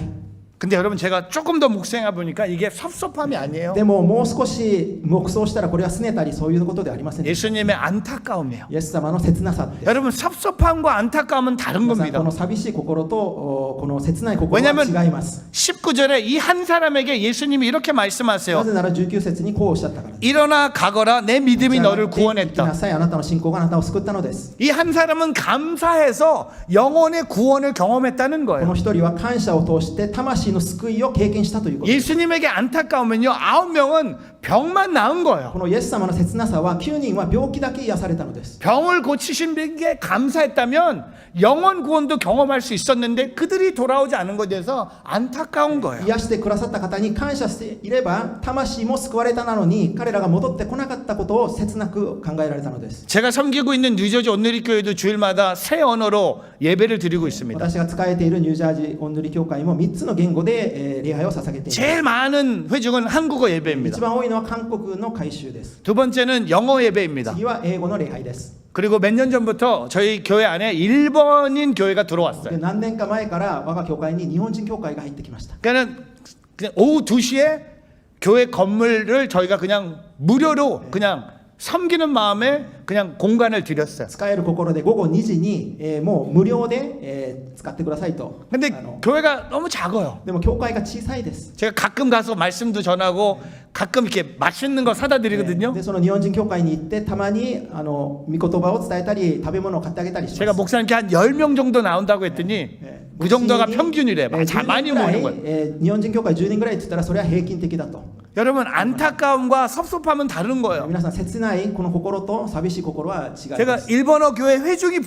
근데 여러분 제가 조금 더 묵상해 보니까 이게 섭섭함이 아니에요. でももう少し黙想したらこれは拗ねたりそういうことではありません。イ 예수님의 안타까움이에요. エス様の切なさです。 여러분 섭섭함과 안타까움은 다른 皆さん 겁니다. この寂しい心とこの切ない心は 왜냐하면 違います。 19절에 이 한 사람에게 예수님이 이렇게 な 말씀하세요. ぜなら19節にこうおっしゃったからです。 일어나 가거라 내 믿음이 너를 行きな 구원했다. さい、あなたの信仰があなたを救ったのです。 이 한 사람은 감사해서 영혼의 구원을 경험했다는 この 거예요. 一人は感謝を通して魂の救いを経験したということです。 예수님에게 안타까우면요 9명은 병만 나은 거예요. このイエス様の切なさは9人は病気だけ癒されたのです。 병을 고치신 분에게 감사했다면 영혼 구원도 경험할 수 있었는데 그들이 돌아오지 않은 것에 대해서 안타까운 거예요. 癒してくださった方に感謝していれば魂も救われたなのに彼らが戻ってこなかったことを切なく考えられたのです。 제가 섬기고 있는 뉴저지 온누리교회도 주일마다 새 언어로 예배를 드리고 있습니다. 私が使えているニュージャージーオンヌリ教会も3つの言語で礼拝を捧げています。 제일 많은 회중은 한국어 예배입니다. 一番多いのは韓国の改宗です。 두 번째는 영어 예배입니다. 次は英語の礼拝です。 그리고 몇 년 전부터 저희 교회 안에 일본인 교회가 で 들어왔어요. 何年か前から我が教会に日本人教会が入ってきました。 그냥 오후 2시에 교회 건물을 저희가 그냥 무료로 그냥 섬기는 마음에 그냥 공간을 드렸어요. 使える心で午後2時に、もう無料で、使ってくださいと。 근데 교회가 너무 작아요. でも教会が小さいです。 제가 가끔 가서 말씀도 전하고 가끔 이렇게 맛있는 거 사다 드리거든요. でその日本人教会に行ってたまに御言葉を伝えたり食べ物を買ってあげたりします。 제가 목사님께 한 10명 정도 나온다고 했더니 그 정도가 평균이래. 많이 모이는 거예요. 日本人教会10人ぐらいって言ったらそれは平均的だと。 여러분 안타까움과 섭섭함은 다른 거예요. 皆さん切ないこの心と寂しい心は違い 제가 ます。 일본어 교회 회중이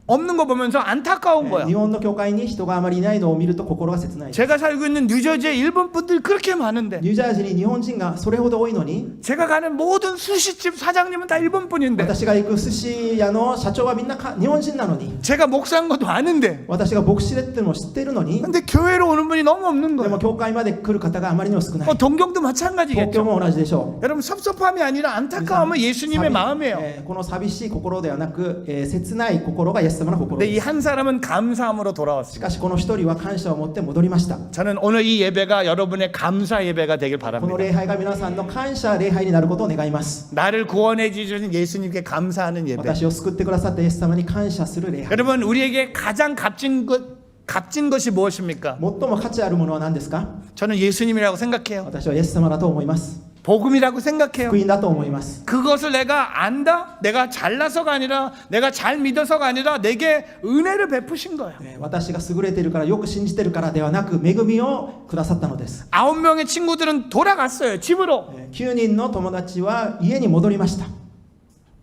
없는 거 보면서 안타까운 日 거야. 本の教会に人があまりいないのを見ると心が切ないです。 제가 살고 있는 뉴저지에 일본 분들이 그렇게 많은데 ニュージャージーに日本人がそれほど多いのに、 제가 가는 모든 스시집 사장님은 다 일본 분인데 私が行く寿司屋の社長はみんな日本人なのに、 제가 목사인 것도 아는데 私が牧師でってのを知っているのに、 근데 교회로 오는 분이 너무 없는 でも 거예요. 教会まで来る方があまりにも少ない。 동경도 東京 마찬가지겠죠. も同じでしょう。 여러분 섭섭함이 아니라 안타까움은 예수님의 마음이에요. この寂しい心ではなく、切ない心がイエス様の心 근데 で 이 す。 한 사람은 감사함으로 し 돌아왔습니다. かしこの一人は感謝を持って戻りました。 저는 오늘 이 예배가 여러분의 감사 예배가 되길 この 바랍니다. 礼拝が皆さんの感謝礼拝になることを願います。 나를 구원해 주신 예수님께 감사하는 예배. 私を救ってくださったイエス様に感謝する礼拝。 여러분 우리에게 가장 값진 것이 무엇입니까? 最も価値あるものは何ですか？ 저는 예수님이라고 생각해요. 私はイエス様だと思います。 복음이라고 생각해요. 福音だと思います。 그것을 내가 안다? 내가 잘나서가 아니라 내가 잘 믿어서가 아니라 내게 은혜를 베푸신 거예요. 私が優れているからよく信じているからではなく恵みをくださったのです。 9명의 친구들은 돌아갔어요. 집으로. 9人の友達は家に戻りました。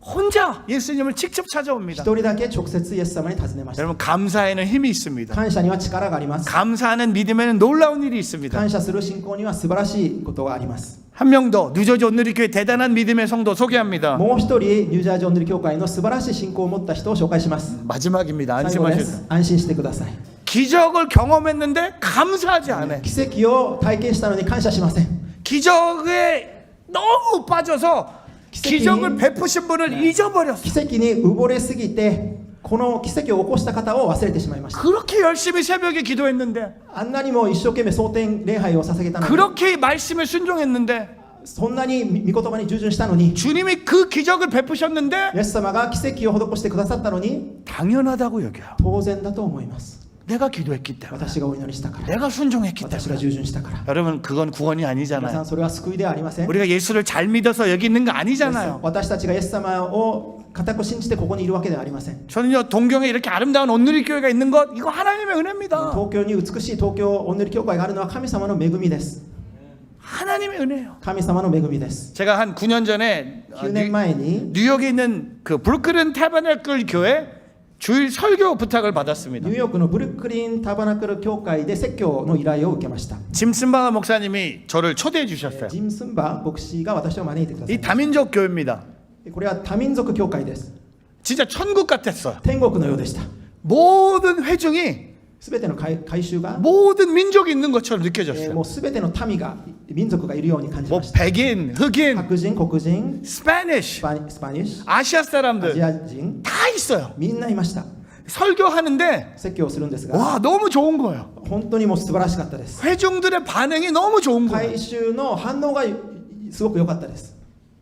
혼자 예수님을 직접 一 찾아옵니다. 人だけ直接イエス様に尋ねました。 여러분 감사에는 힘이 있습니다. 感謝には力があります。 감사하는 믿음에는 놀라운 일이 있습니다. 感謝する信仰には素晴らしいことがあります。 한 명 더 뉴저지 온누리교회 대단한 믿음의 성도 소개합니다. もう一人ニュージャージーオンヌリ教会の素晴らしい信仰を持った人を紹介します。 마지막입니다. 最後で 안심하셔도. す。安心してください。 기적을 경험했는데 감사하지 않아요. 奇跡を体験したのに感謝しません。 기적에 너무 빠져서 기적을 베푸신 분을 잊어버렸어요. 奇跡に溺れすぎてこの奇跡を起こした方を忘れてしまいました。 그렇게 열심히 새벽에 기도했는데 あんなにも一生懸命蒼天礼拝を捧げたのに、 그렇게 말씀에 순종했는데 そんなに御言葉に従順したのに、 주님이 그 기적을 베푸셨는데 イエス様が奇跡を施してくださったのに 당연하다고 여겨요. 当然だと思います。 내가 기도했기 때문에 私がお祈りしたから、 내가 순종했기 私が 때문에 従順したから。 여러분 그건 구원이 皆さ 아니잖아요. んそれは救いではありません。 우리가 예수를 잘 믿어서 여기 있는 거 아니잖아요. 私たちがイエス様を固く信じてここにいるわけではありません。 저는요 동경에 이렇게 아름다운 온누리 교회가 있는 것 이거 하나님의 은혜입니다. 東京に美しい東京オンヌリ教会があるのは神様の恵みです。 하나님의 은혜예요. 神様の恵みです。 제가 한 9년 전에 9年前に 뉴욕에 있는 그 브루클린 타버네클 교회 주일 설교 부탁을 받았습니다. ニューヨークのブルックリンタバナクル教会で説教の依頼を受けました。 짐슨바 목사님이 저를 초대해 주셨어요. ジムスンバ牧師が私を招いてください 이 다민족 교회입니다. これは多民族教会です。 진짜 천국 같았어요. 天国のようでした。 모든 회중이 すべての改宗が、 모든 민족이 있는 것처럼 も 느껴졌어요. うすべての民が民族がいるように感じ 뭐 ました。 백인, 흑인, 白人、黒人、 스페니쉬, スパニッシュ、 아시아 アジ 사람들 ア人、 다 있어요. みんないました。 설교하는데 説教をするんですが、 와 너무 좋은 거예요. 本当にもう素晴らしかったです。 회중들의 반응이 너무 좋은 거예요. 改宗の反応がすごく良かったです。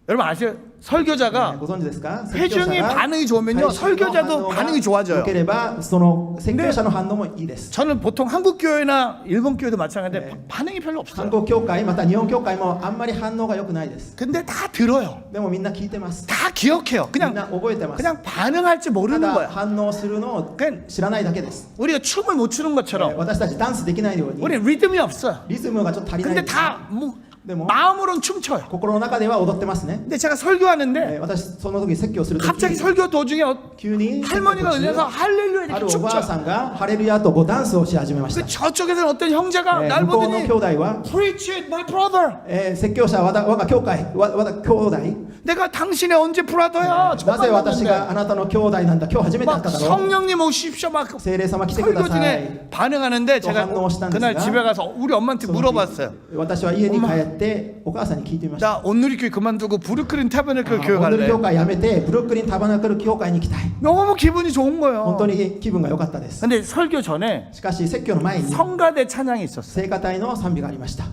여러분 아세요? 설교자가 ご存知ですか？ 회중의 반응이 좋으면요 설교자도 반응이 良 좋아져요. ければその説教者の反応もいいです。 저는 보통 한국 교회나 일본 교회도 마찬가지인데 네. 반응이 별로 韓 없어요. 国教会また日本教会もあんまり反応が良くないです。 근데 다 들어요. でもみんな聞いてます。 다 기억해요. みん 그냥 な覚えてます。 그냥 반응할지 た 모르는 だ 거야. 反応するのを 그냥 知らないだけです。 우리가 춤을 못 추는 것처럼 私たちダンスできないように 우리 리듬이 없어요. リズムがちょっと足りない 근데 です。 다 뭐, でも 마음으로는 춤춰요. 心の中では踊ってますね。 근데 제가 설교하는데 私その時説教する時 갑자기 설교 도중에 急に 할머니가 은혜서 할렐루야 あ 이렇게 るおばあ 춤춰. さんがハレルヤとこうダンスをし始めまし 그 た。 저쪽에서는 어떤 형제가 날 向こうの 보더니 兄弟は Preach it, my brother. 説教者は我が教会我が兄弟 내가 당신의 언제 브라더야? なぜ私があなたの兄弟なんだ今日初めて会っ 막 ただろう 성령님 오십시오. 막 聖霊様来てくだ 설교 さい 중에 반응하는데 또 제가 반응하시다는 그날 데가 집에 가서 우리 엄마한테 その日 물어봤어요. 私は家に帰ってお母さんに聞いてみました 나 온누리 교회 그만두고 브루클린 타버네클 교회 オンヌル 갈래. 教会辞めてブルックリンタバナクル教会に行きたい 너무 기분이 좋은 本 거예요. 当に気分が良かったです 근데 설교 전에 しかし説教の前に 성가대 찬양이 있었어요. 聖歌隊の賛美がありました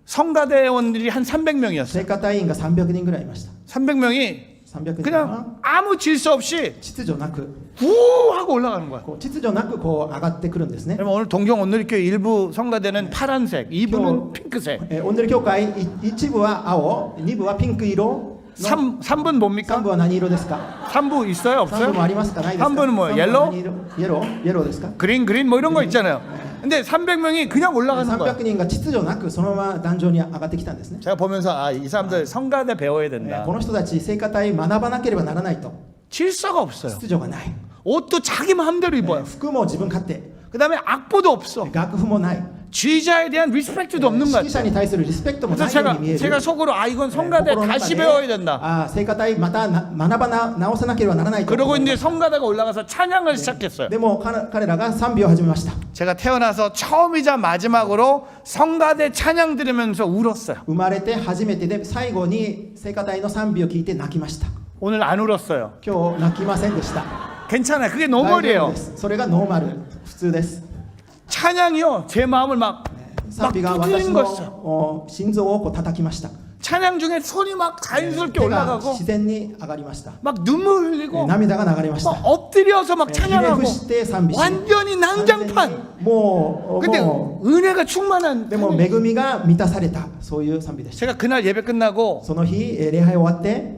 성가대원들이 한 300명이었어요. 聖歌隊員が300人ぐらいいました 300명이 300人は 그냥 아무 질서 없이 秩序なく 후 하고 올라가는 거야. こう秩序なくこう上がってくるんですね 그러면 오늘 동경 온누리 교회 일부 성가대는 파란색, 2부는 핑크색. オンヌル教会一部は青2部はピンク色 3분 뭡니까? 3部は何色ですか 3부 있어요? 3 없어요? 部もありますかないですか 3부는 뭐예요? 3部は 옐로우? 何色イエローですか 그린 뭐 이런 거 있잖아요. 근데 300명이 그냥 올라가는 거야. 300人が秩序なくそのまま壇上に上がってきたんですね 제가 보면서 아, 이 사람들 성가대 배워야 된다. この人たち聖歌隊学ばなければならないと 질서가 없어요. 秩序がない 옷도 자기 마음대로 えー 입어요. 服も自分勝手、 그다음에 악보도 없어. 楽譜もない、 지휘자에 대한 리스펙트도 없는 것 指揮者 같아요. に対するリスペクトもな 그래서 いように見える。 제가 속으로 이건 성가대 心の中 다시 で 배워야 된다. 聖歌隊また学ば直さなければならないと 그러고 思いま 이제 す。 성가대가 올라가서 찬양을 시작했어요. でも彼らが賛美を始めました。 제가 태어나서 처음이자 마지막으로 성가대 찬양 들으면서 울었어요. 生まれて初めてで最後に聖歌隊の賛美を聞いて泣きました。 오늘 안 울었어요. 今日泣きませんでした。 괜찮아요. 그게 大丈夫 노멀이에요. です。それがノーマル、普通です。 찬양이요. 제 마음을 막 賛美が 두드리는 私 거였어요. の心臓をこう叩きました。 찬양 중에 손이 막 자연스럽게 手が 올라가고 自然に上がりました。 막 눈물 흘리고 涙が流れまし 막 た。 엎드려서 막 ひれ 찬양하고 伏して賛美し、 완전히 完全に 난장판. も 근데 う 은혜가 충만한 でも 찬양이에요. 恵みが満たされた、そういう賛美でした。 제가 그날 예배 끝나고 その日礼拝終わって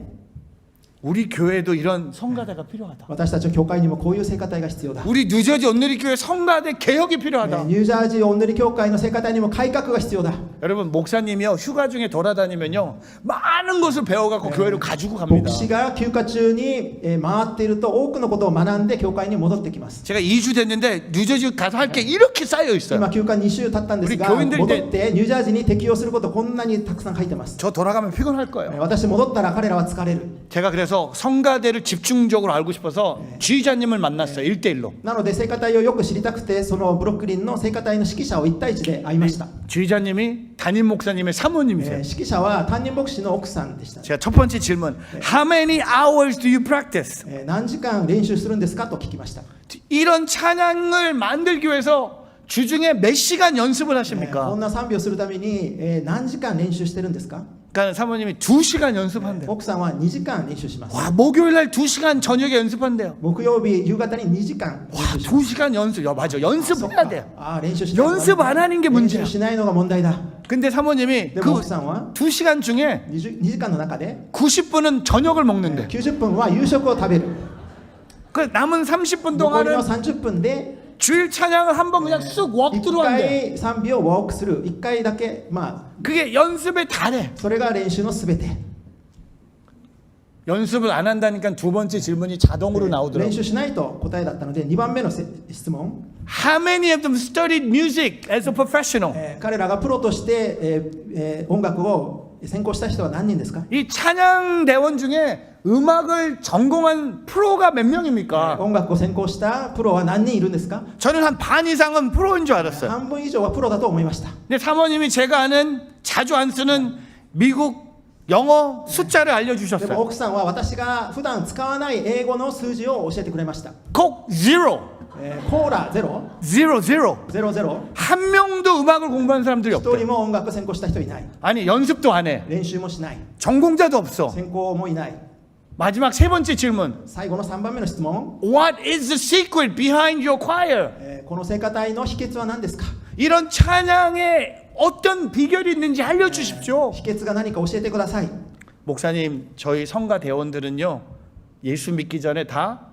우리 교회도 이런 성가대가 필요하다. 私たちの教会にもこういう聖歌隊が必要だ。 우리 뉴저지 온누리교회 성가대 개혁이 ニ 필요하다. ュージャージーオンヌリ教会の聖歌隊にも改革が必要だ。 여러분 목사님이요 휴가 중에 돌아다니면요 많은 것을 배워갖고 교회를 가지고 牧 갑니다. 師が休暇中に回っていると多くのことを学んで教会に戻ってきます。 제가 2주 됐는데 뉴저지 가서 할 게 이렇게 쌓여 있어요. 今休暇2週経ったんですが、 우리 戻 교인들이 ってニュージャージーに適用することこんなにたくさん書いてます。 저 돌아가면 피곤할 거예요. 私戻ったら彼らは疲れる。 제가 그래서 성가대를 집중적으로 알고 싶어서 지휘자님을 만났어요. 1대1로. なので聖歌隊をよく知りたくて、そのブロックリンの聖歌隊の指揮者を1対1で会いました。 지휘자님이 담임 목사님의 사모님이세요. 指揮者は担任牧師の奥さんでした。 제가 첫 번째 질문, How many hours do you practice? 何時間練習するんですかと聞きました。 이런 찬양을 만들기 위해서 주중에 몇 시간 연습을 こ 하십니까? んな賛美をするために、何時間練習してるんですか？ 그러니까 사모님이 2시간 연습한대요. 奥さんは2時間練習します。 와, 목요일 날 2시간 저녁에 연습한대요. 木曜日夕方に2時間練 와, 習します。 2시간 연습. 야, 맞아. 연습해야 돼요. 練習しないのが 연습 안 하는 게 練 문제야. 習しないのが問題だ。 근데 사모님이 で 그 も奥さんは 2시간 중에 2時間の中で 90분은 저녁을 먹는데 90分は夕食を食べる。 그 남은 30분 残りの 동안은 30分で 주일 찬양을 한번 그냥 쑥 1 웍드로 한대. 回賛美をウォークする。1回だけ、그게 연습의 다래. それが練習のすべて。 연습을 안 한다니까 두 번째 질문이 자동으로 練 나오더라고요. 習しないと答えだったので2番目の質問、 How many of them studied music as a professional? 彼らがプロとして、音楽を専攻した人は何人ですか？ 이 찬양 대원 중에 음악을 전공한 프로가 몇 명입니까? 音楽を専攻したプロは何人いるんですか？ 저는 한 반 이상은 프로인 줄 알았어요. 半分以上はプロだと思いました。 근데 사모님이 제가 아는 자주 안 쓰는 미국 영어 숫자를 でも 알려주셨어요. 奥さんは私が普段使わない英語の数字を教えてくれました。 꼭 zero, コーラゼロ、 zero, zero. ゼロゼロ、 한 명도 음악을 공부한 사람들이 一人 없대. も音楽専攻した人いない。 아니 연습도 안 해. 練習もしない。 전공자도 없어. 専攻もいない。 마지막 세 번째 질문. 最後の3番目の質問、 What is the secret behind your choir? この聖歌隊の秘訣は何ですか？ 이런 찬양에 어떤 비결이 있는지 알려주십시오. 秘訣が何か教えてください。 목사님, 저희 성가 대원들은요 예수 믿기 전에 다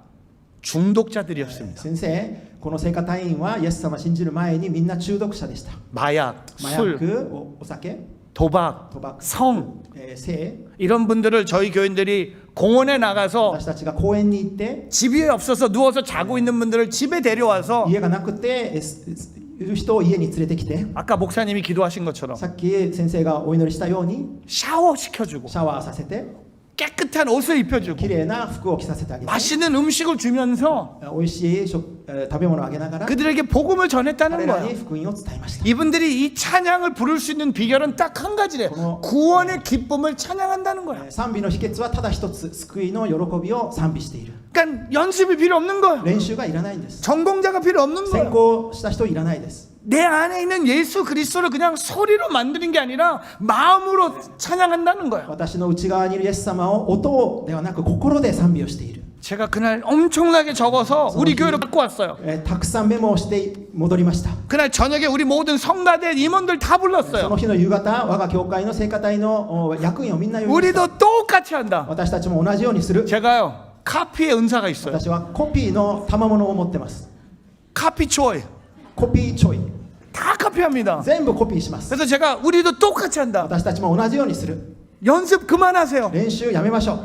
중독자들이었습니다. 先生、この聖歌隊員はイエス様を信じる前にみんな中毒者でした。 마약, 麻 술, 薬、お酒、 도박, 賭博、 성 性、 이런 분들을 저희 교인들이 공원에 나가서 私たちが公園に行って 집이 없어서 누워서 자고 있는 분들을 집에 데려와서 家がなくている人を家に連れてきて、 아까 목사님이 기도하신 것처럼 さっき先生がお祈りしたように 샤워시켜주고 シャワーさせて 깨끗한 옷을 입혀주고 きれいな服を着させてあげて、 맛있는 음식을 주면서 美味しい食べ物をあげながら 그들에게 복음을 彼 전했다는 ら 거예요. に福音を伝えました。 이분들이 이 찬양을 부를 수 있는 비결은 딱 한 가지래요. 구원의 기쁨을 찬양한다는 거예요. 賛美の秘訣はただ一つ、救いの喜びを賛美している。 그러니까 연습이 필요 없는 거예요. 練習がいらないんです。 전공자가 필요 없는 専 거예요. 攻した人いらないです。 내 안에 있는 예수 그리스도를 그냥 소리로 만드는 게 아니라 마음으로 찬양한다는 거예요. 私の内側にいるイエス様を音ではなく心で賛美をしている。 제가 그날 엄청나게 적어서 우리 교회로 갖고 왔어요. たくさんメモをして戻りました。 그날 저녁에 우리 모든 성가대 임원들 다 その 불렀어요. 日の夕方、我が教会の聖歌隊の役員をみんな呼びました。 우리도 똑같이 한다. 私たちも同じようにする。 제가요 카피의 은사가 있어요. 私はコピーの賜物を持ってます。 카피 초이 コピーちょい。 다 카피합니다. 全部コピーします。 그래서 제가 우리도 똑같이 한다. 私たちも同じようにする。 연습 그만하세요. 練習やめましょう。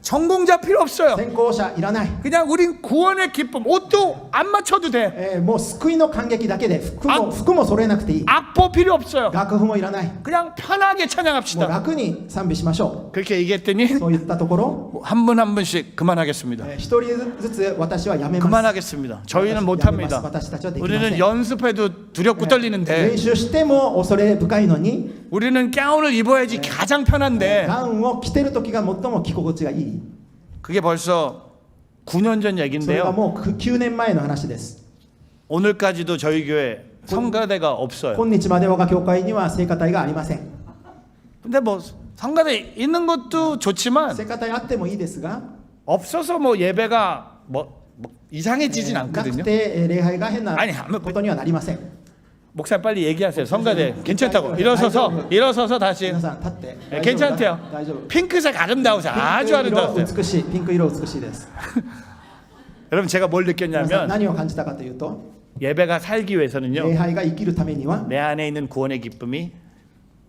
전공자 필요 없어요. 専攻者いらない、 그냥 우린 구원의 기쁨, 옷도 안 맞춰도 돼. もう救いの感激だけで服も揃えなくていい、 악보 필요 없어요. 楽譜もいらない、 그냥 편하게 もう 찬양합시다. 楽に賛美しましょ 그렇게 얘기했더니 う。そういったところ、 한 분 한 분씩 그만하겠습니다. 一人ずつ私はやめます。 그만하겠습니다. 저희는 못합니다. 私たちはできませ 우리는 ん。 연습해도 두렵고 떨리는데 練習しても恐れ深いのに、 우리는 가운을 입어야지 가장 편한데 ガウンを着てる時が最も着心地がいい。 그게 벌써 9년 전 それは 얘기인데요. もう9年前の話です。 오늘까지도 저희 교회 성가대가 없어요. 今日まで我が教会には聖歌隊がありません。 근데 뭐 성가대 있는 것도 좋지만 聖歌隊あってもいいですが、 없어서 뭐 예배가 뭐 이상해지진 なく 않거든요. て礼拝が変な 아니, ことにはなりません。 목사 빨리 얘기하세요. 성가대 괜찮다고. 일어서서 다시. 皆さん立って。 네, 괜찮대요. 大丈夫。 핑크색 아름다우세요. 아주 ピンク色 아름다웠어요. 美しい。ピンク色美しいです。 여러분 제가 뭘 皆さん 느꼈냐면 何を感じたかというと、 예배가 살기 위해서는요. 礼拝が生きるためには 내 안에 있는 구원의 기쁨이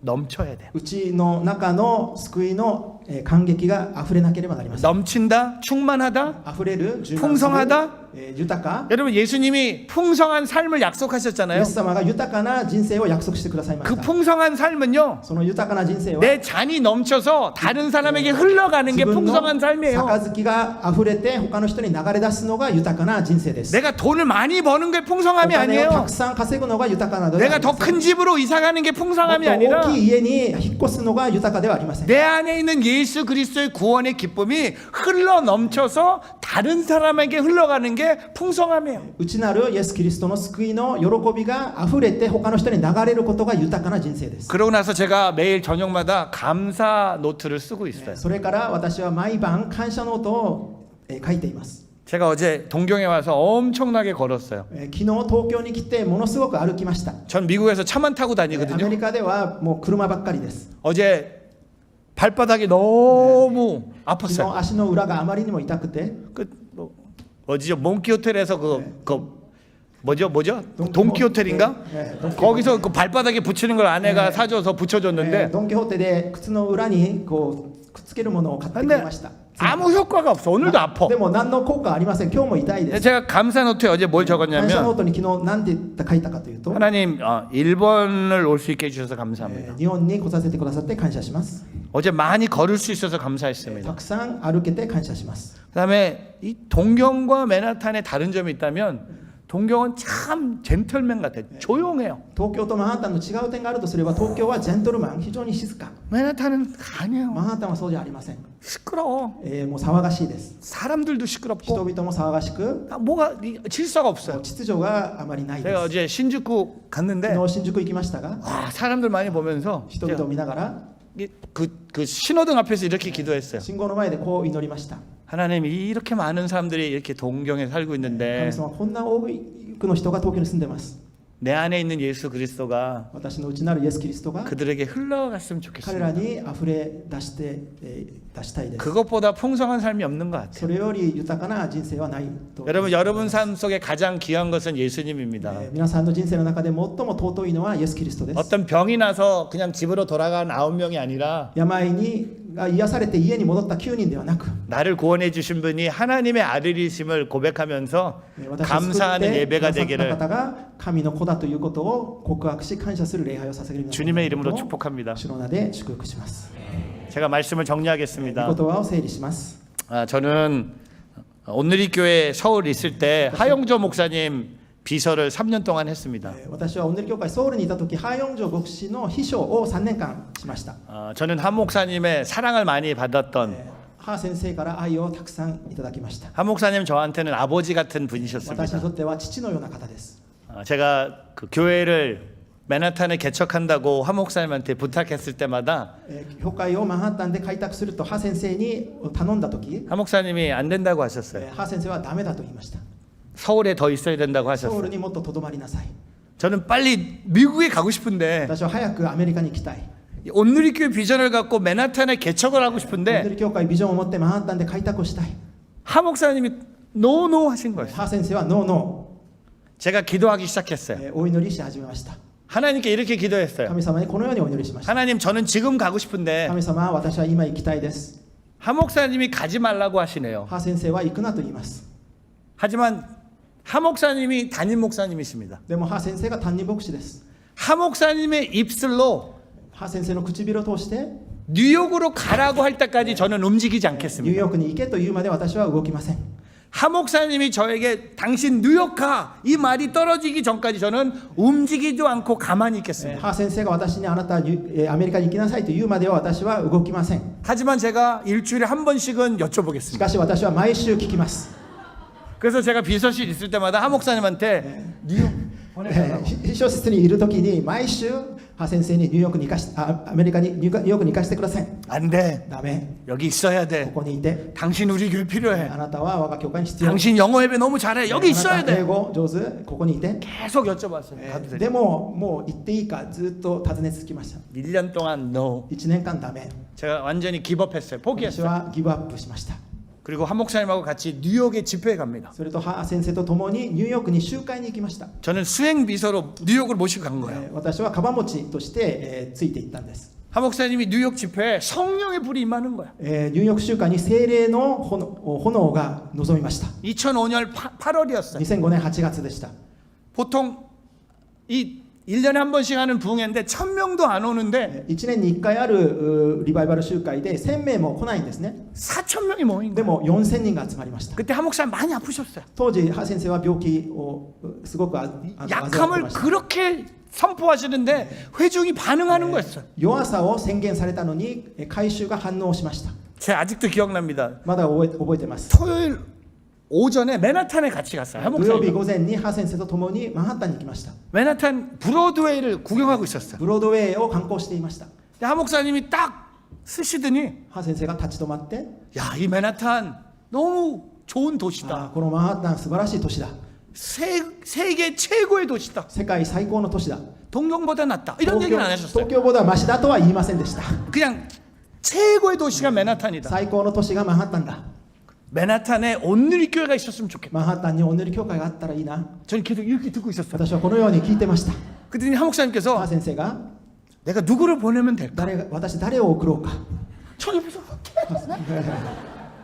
넘쳐야 돼요. うちの中の救いの感激が溢れなければなりません。 넘친다, 충만하다. 溢れる、充満する、 풍성하다? 豊か。 여러분 예수님이 풍성한 삶을 イ 약속하셨잖아요. エス様が豊かな人生を約束してくださいまし 그 た。 풍성한 삶은요. その豊かな人生は 내 잔이 넘쳐서 다른 사람에게 흘러가는 게 自分の 풍성한 삶이에요. 杯が溢れて他の人に流れ出すのが豊かな人生です。 내가 돈을 많이 버는 게 お 풍성함이 金をた 아니에요. くさん稼ぐのが豊かなのでは 내가 あり 더 ません。 큰 집으로 이사 가는 게 もっ 풍성함이 と 아니라 大きい家に引っ越すのが豊かではありません。 내 안에 있는 예수 그리스도의 구원의 기쁨이 흘러 넘쳐서 다른 사람에게 흘러가는 게 풍성함이에요. 内なるイエス・キリストの救いの喜びが溢れて他の人に流れることが豊かな人生です。 그러고 나서 제가 매일 저녁마다 감사 노트를 쓰고 있어요. それから私は毎晩感謝ノートを書いています。 제가 어제 동경에 와서 엄청나게 걸었어요. 昨日東京に来てものすごく歩きました。 전 미국에서 차만 타고 ア 다니거든요. メリカではもう車ばっかりです。 어제 발바닥이 너무 昨 아팠어요. 日足の裏があまりにも痛くて、 어디죠? 몽키 호텔에서 뭐죠? 동키 동키 호텔인가? 네, 동키 거기서 그 발바닥에 붙이는 걸 아내가 사줘서 붙여줬는데 ドン・キホーテで靴の裏にこうくっつけるものを買ってくれ 근데 ました。 아무 효과가 없어. 오늘도 아파. でも何の効果ありません。今日も痛いです。 제가 감사 노트에 어제 뭘 感謝ノ 적었냐면 ートに昨日何て書いたかというと、 하나님 일본을 올 수 있게 해주셔서 감사합니다. 日本に来させてくださって感謝します。 어제 많이 걸을 수 있어서 た 감사했습니다. くさん歩けて感謝します。 그다음에 이 동경과 맨하탄의 다른 점이 있다면 동경은 참 젠틀맨 같아요. 조용해요. 東京とマンハッタンの違う点があるとすれば、東京はジェントルマン、非常に静か。 맨하탄은 아니에요. マンハッタンはそうじゃありません。 시끄러워. もう騒がしいです。 사람들도 人 시끄럽고 々も騒がしく、 뭐가 질서가 없어요. 秩序があまりないで 제가 す。 어제 신주쿠 갔는데 昨日新宿行きましたが、 와, 사람들 많이 보면서 人々を見ながら 그 신호등 앞에서 이렇게 기도했어요. 信号の前でこう祈りました。 하나님 이렇게 많은 사람들이 이렇게 동경에 살고 神 있는데 様、こんな多くの人が東京に住んでます。 내 안에 있는 예수 그리스도가 私の内なるイエス・キリストが 그들에게 흘러갔으면 彼ら 좋겠습니다. に溢れ出して出したいです。 그것보다 풍성한 삶이 없는 것 같아요. それより豊かな人生はないと。 여러분 삶 속에 가장 귀한 것은 예수님입니다. 皆さんの人生の中で最も尊いのはイエス・キリストです。 어떤 병이 나서 그냥 집으로 돌아간 9명이 아니라 病が癒されて家に戻った9人ではなく、 나를 구원해 주신 분이 하나님의 아들이심을 고백하면서 私を救 감사하는 ってく 예배가 ださった 되기를 方が神の子だということを告白し感謝する礼拝を捧げる皆さん 주님의 이름으로 を 축복합니다. 主の名で祝福します。 제가 말씀을 御 정리하겠습니다. 言葉を整理します。 저는 온누리 교회 서울 있을 때 하영조 목사님 비서를 3년 동안 했습니다. 私はお祈り教会ソウルにいた時、ハヨンジョ牧師の秘書を3年間しました。 저는 한 목사님의 사랑을 많이 받았던 ハ先生から愛をたくさんいただきました。 한 목사님 저한테는 아버지 같은 私に 분이셨습니다. とっては父のような方です。 제가 그 교회를 맨하탄에 개척한다고 한 목사님한테 부탁했을 때마다 教会をマンハッタンで開拓するとハ先生に頼んだ時、 한 목사님이 안 된다고 하셨어요. ハ先生はダメだと言いました。 서울에 더 있어야 된다고 ソウル 하셨어요. にもっととどまりなさい。 저는 빨리 미국에 가고 싶은데 私は早くアメリカに行きたい。 온누리 교회 비전을 갖고 맨하탄에 개척을 하고 お祈 싶은데 り教会ビジョンを持ってマンハッタンで開拓をしたい。 한 목사님이 노노 하신 거예요. ハ先生はノーノ 제가 기도하기 시작했어요. ー、お祈りし始めました。 하나님께 이렇게 기도했어요. 神様にこのようにお祈りしました。 하나님 저는 지금 가고 싶은데 神様、私は今行きたいです。하 목사님이 가지 말라고 하시네요. ハ先生は行くなと言います。 하지만 하 목사님이 담임 목사님이십니다. でもハ先生が担任牧師です。 하 목사님의 입술로 ハ先生の唇を通して 뉴욕으로 가라고 할 때까지 저는 움직이지 ニュー 않겠습니다. ヨークに行けというまで私は動きません。 하 목사님이 저에게 당신 뉴욕 가 이 말이 떨어지기 전까지 저는 움직이지도 않고 가만히 있겠습니다. ハ先生が私にあなたはアメリカに行きなさいと言うまでは私は動きません。 하지만 제가 일주일에 한 번씩은 し 여쭤보겠습니다. かし私は毎週聞きます。 그래서 제가 비서실 있을 때마다 하 목사님한테 뉴욕 보내달라고. 秘書室にいるときに毎週ハ先生にニューヨークに行かしアメリカにニューヨークに行かせてください。 안 돼. ダメ。 여기 있어야 こ 돼. こにいて。 당신 우리 교회 필요해. あなたは我が教会に必要。 당신 영어 예배 너무 잘해. 여기 あ 있어야 なた英 돼. 語上手。ここにいて。 계속 여쭤봤어요. 가도 돼. でももう行っていいかずっと尋ね続きました。 1년 동안 no. 1年間ダメ。 제가 완전히 기법했어요. 私 포기했어요. はギブアップしました。 그리고 한 목사님하고 같이 뉴욕에 집회에 갑니다. それとハ先生と共にニューヨークに集会に行きました。 저는 수행 비서로 뉴욕을 모시고 간 거예요. 私はカバン持ちとして、ついて行ったんです。 한 목사님이 뉴욕 집회에 성령의 불이 임하는 거야. ニューヨーク集会に聖霊の炎が臨みました。 2005년 8월이었어요. 2005年8月でした。 보통 이 1년에 한 번씩 하는 부흥회인데 1000명도 안 오는데 1年に1回あるリバイバル集会で1000名も来ないんですね。 4,000명이 모인 で 거예요. も4000人が集まりました。 그때 한 목사님 많이 아프셨어요. 当時ハ先生は病気をすごく患ってま 약함을 した。 그렇게 선포하시는데 회중이 반응하는 거였어요. 弱さを宣言されたのに回収が反応しました。 제가 아직도 기억납니다. まだ覚えてます。 토요일 오전에 맨하탄에 같이 갔어요. 한 土曜日 목사님. 午前にハ先生と共にマンハッタンに行きました。 맨하탄 브로드웨이를 구경하고 있었어요. ブロードウェイを観光していました。 근데 한 목사님이 딱 쓰시더니 ハ先生が立ち止まって、 야, 이 맨하탄 너무 좋은 도시다. このマンハッタン素晴らしい都市だ。 세계 최고의 도시다. 世界最高の都市だ。 동경보다 낫다. 이런 東 얘기는 안 京 하셨어요. 東京ボーダーマシだとは言いませんでした。 그냥 최고의 도시가 맨하탄이다. 最高の都市がマンハッタンだ。 맨하탄에 온누리 교회가 있었으면 좋겠다. マンハッタンにお祈り教会があったらいいな。 저는 계속 이렇게 듣고 있었어요. 私はこのように聞いてました。 그랬더니 한 목사님께서 ハ先生が 내가 누구를 보내면 될까? 私誰を送ろうか。 저는 옆에서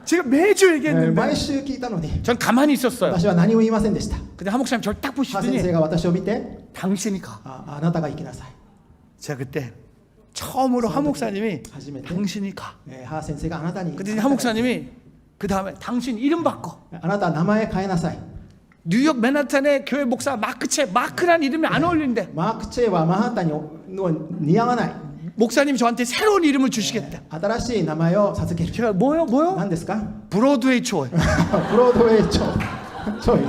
제가 매주 얘기했는데 毎週聞いたのに 전 가만히 있었어요. 私は何も言いませんでした。 근데 한 목사님 저를 딱 ハ先 보시더니 生が私を見て、 당신이 가. あなたが行きなさい。 제가 그때 처음으로 한 목사님이 初めて、 당신이 가. ハ先生があなたに、 그랬더니 한 목사님이 그 다음에 당신 이름 바꿔. あなたは名前変えなさい。 뉴욕 맨하탄의 교회 목사 마크란 이름이 안 어울린대. マーク・チェはマンハッタンに似合わない。 목사님 저한테 새로운 이름을 주시겠다. 新しい名前を授ける。 제가 뭐요? 何ですか？ 브로드웨이 초월. ブロードウェイ町。ちょい。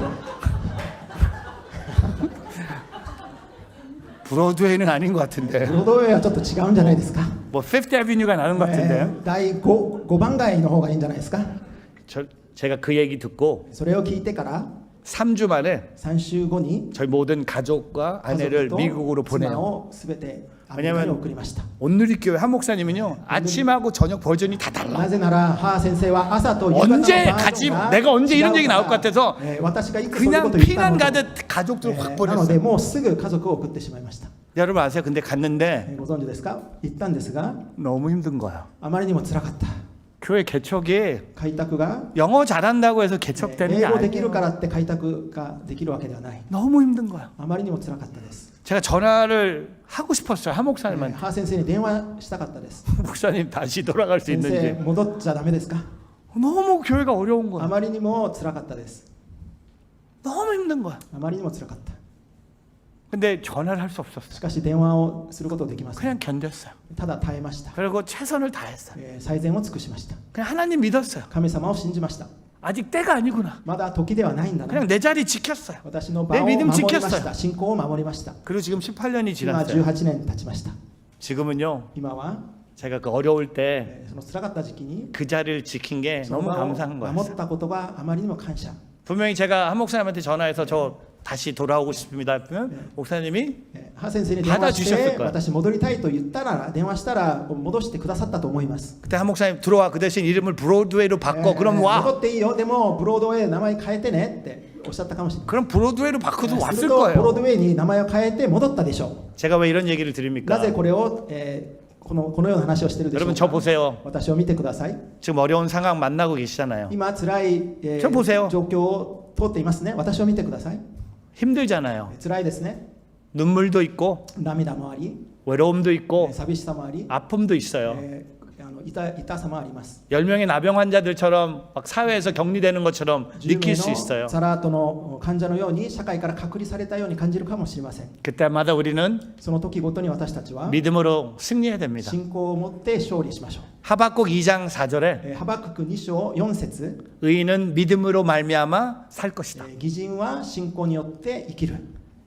브로드웨이는 아닌 것 같은데. ブロードウェイはちょっと違うんじゃないですか？ 뭐 피프트 애비뉴가 나는 것 같은데. 第 5番街の方がいいんじゃないですか？ 제가 그 얘기 듣고 それを聞いてから 3주 만에 3週後に 저희 모든 가족과 家族 아내를 と 미국으로 妻 보내요. をすべてアメリカに送りました。 온누리교회 한 목사님은요 아침하고 저녁 버전이 다 달라. なぜならハー先生は朝と夕方の 언제 バー 가지 ジョンが 내가 언제 이런 違う 얘기 나올 것 から 같아서 私がいつそういうこ 그냥 とを言った 피난 ので、 가듯 가족들 확 なの 보냈어요. でもうすぐ家族を送ってしまいました。 여러분 아세요? 근데 갔는데 ご存知ですか？行ったんですが 너무 힘든 거야. あまりにも辛かった。 교회 개척이 開拓が 영어 잘한다고 해서 개척되는 게 英語できる 아니에요. からって開拓ができるわけではない。 너무 힘든 거야. あまりにも辛かったです。 제가 전화를 하고 싶었어요. 한 목사님한테. ハー先生に電話したかったです。 목사님 다시 돌아갈 수 先生 있는지. 戻っちゃダメですか？ 너무 교회가 어려운 あ 거야. まりにも辛かったです。 너무 힘든 거야. あまりにも辛かった。 근데 전화를 할 수 없었어요. しかし電話をすることできません。 그냥 견뎠어요. ただ耐えました。 그리고 최선을 다했어요. 最善を尽くしました。 그냥 하나님 믿었어요. 神様を信じました。 아직 때가 아니구나. まだ時ではないんだな。 그냥 내 자리 지켰어요. 私の場を 내 守 믿음 りまし 지켰어요. た。信仰を守りました。 그리고 지금 18년이 今 지났어요. 18年経ちました。 지금은요. 今は 제가 그 어려울 때 その辛かった時期に 그 자리를 지킨 게 その 너무 場を 감사한 守 거였어요. ったことがあまりにも感謝。 분명히 제가 한 목사님한테 전화해서 저 다시 돌아오고 싶습니다. 그러면 목사님이 ハ先生に電話し 받아주셨을 て 거야 私戻りたいと言ったら電話したら戻してくださったと思います。 그때 한 목사님 들어와 그 대신 이름을 브로드웨이로 바꿔 그럼 와. 戻っていいよ。でもブロードウェイ名前変えてねっておっしゃったかもしれない。 그럼 브로드웨이로 바꿔도 す 왔을 るとブロー 거예요. ドウェイに名前を変えて戻ったでしょ 제가 왜 이런 얘기를 う。 드립니까? なぜこれを、このような話をしているでしょ 여러분 う 저 か。 보세요. 私を見てください。 지금 어려운 상황 만나고 계시잖아요. 今辛い、저 보세요. 状況を通っていますね。私を見てください。 힘들잖아요. 辛いですね。 눈물도 있고 涙もあり、 외로움도 있고 寂しさもあり、 아픔도 있어요. 痛さもあります。 10명의 나병 환자들처럼 막 사회에서 격리되는 것처럼 10名 느낄 수 있어요. のザラートの患者のように社会から隔離されたように感じるかもしれません。 그때마다 우리는 その時ごとに私たちは 믿음으로 승리해야 됩니다. 信仰を持って勝利しましょう。 하박국 2장 4절에 ハバクク2章4節、 의인은 믿음으로 말미암아 살 것이다. 義人は信仰によって生きる。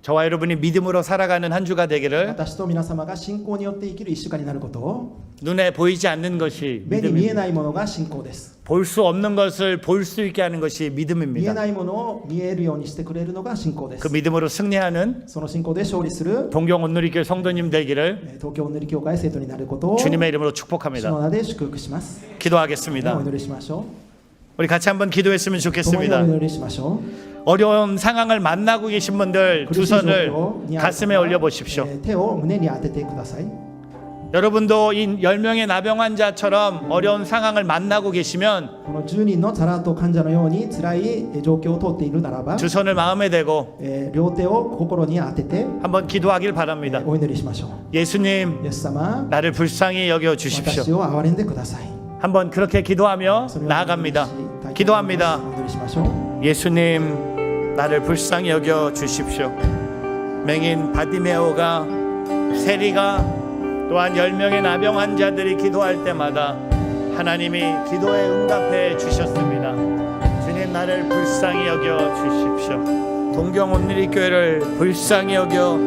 저와 여러분이 믿음으로 살아가는 한 주가 되기를 私と皆様が信仰によって生きる一週間になることを、 눈에 보이지 않는 것이 目に見え 믿음입니다. ないものが信仰です。 볼 수 없는 것을 볼 수 있게 하는 것이 見え 믿음입니다. ないものを見えるようにしてくれるのが信仰です 그 。 믿음으로 승리하는 その信仰で勝利する 동경 온누리교회 성도님 되기를 東京おぬり教会生徒になることを主 주님의 이름으로 の 축복합니다. 名で祝福します。 お 기도하겠습니다. 祈りしましょ 우리 같이 한번 기도했으면 う。共にお 좋겠습니다. 祈りしましょう。 어려운 상황을 만나고 계신 분들 두 苦しい状 손을 況にある 가슴에 方は 올려 보십시오. 手を胸に当ててください。 여러분도 이 10명의 나병 환자처럼 어려운 상황을 만나고 계시면 この10人のザラート患者のように辛い状況を通っているならば、 두 손을 마음에 대고 両手を心に当てて 한번 기도하길 바랍니다. お祈りしましょう。 예수님, イエス様、 나를 불쌍히 여겨 주십시오. 私を憐れんでください。 한번 그렇게 기도하며 それを 나아갑니다. お祈りしたいと思います。 기도합니다. お祈りしましょう。 예수님, 나를 불쌍히 여겨 주십시오. 맹인 바디메오가 세리가 또한 10명의 나병 환자들이 기도할 때마다 하나님이 기도에 응답해 주셨습니다. 주님, 나를 불쌍히 여겨 주십시오. 동경 온누리교회를 불쌍히 여겨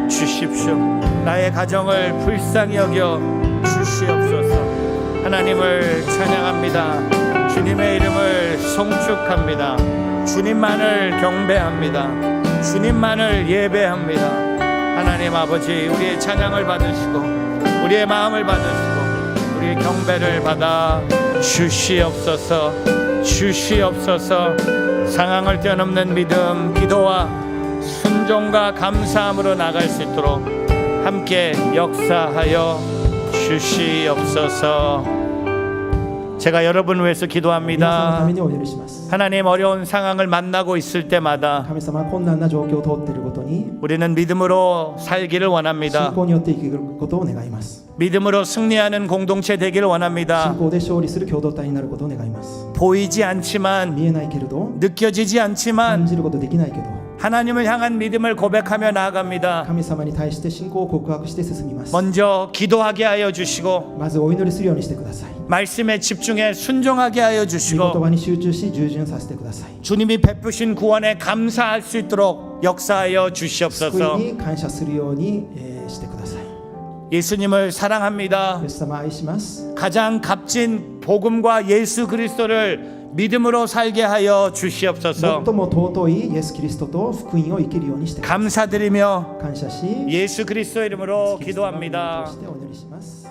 주십시오. 나의 가정을 불쌍히 여겨 주시옵소서. 하나님을 찬양합니다. 주님의 이름을 송축합니다. 주님만을 경배합니다. 주님만을 예배합니다. 하나님 아버지, 우리의 찬양을 받으시고 우리의 마음을 받으시고 우리의 경배를 받아 주시옵소서. 주시옵소서. 상황을 뛰어넘는 믿음, 기도와 순종과 감사함으로 나갈 수 있도록 함께 역사하여 주시옵소서. 제가 여러분을 위해서 皆様のた 기도합니다. めにお祈りします。 하나님, 어려운 상황을 만나고 있을 때마다 神様が困難な状況を通っていることに 우리는 믿음으로 살기를 信 원합니다. 仰によって生きることを願います。 믿음으로 승리하는 공동체 되기를 信 원합니다. 仰で勝利する共同体になることを願います。 보이지 않지만, 見えないけれど、 느껴지지 感 않지만 じることできないけど、 하나님을 향한 믿음을 고백하며 나아갑니다. 神様に対して信仰を告白して進みます。 먼저 기도하게 하여 주시고 まずお祈りするようにしてください。 말씀에 집중해 순종하게 하여 御言 주시고 葉に集中し従順させてください。 주님이 베푸신 구원에 감사할 수 있도록 역사하여 救い 주시옵소서. に感謝するように、してください。 예수님을 사랑합니다. イエス様愛します。 가장 값진 복음과 예수 그리스도를 믿음으로 살게 하여 最 주시옵소서. も尊いイエス・キリストと福音を生きるようにしてください。 감사드리며 感謝し、 예수 그리스도 이름으로 キリストの名前を 기도합니다. 通してお祈りします。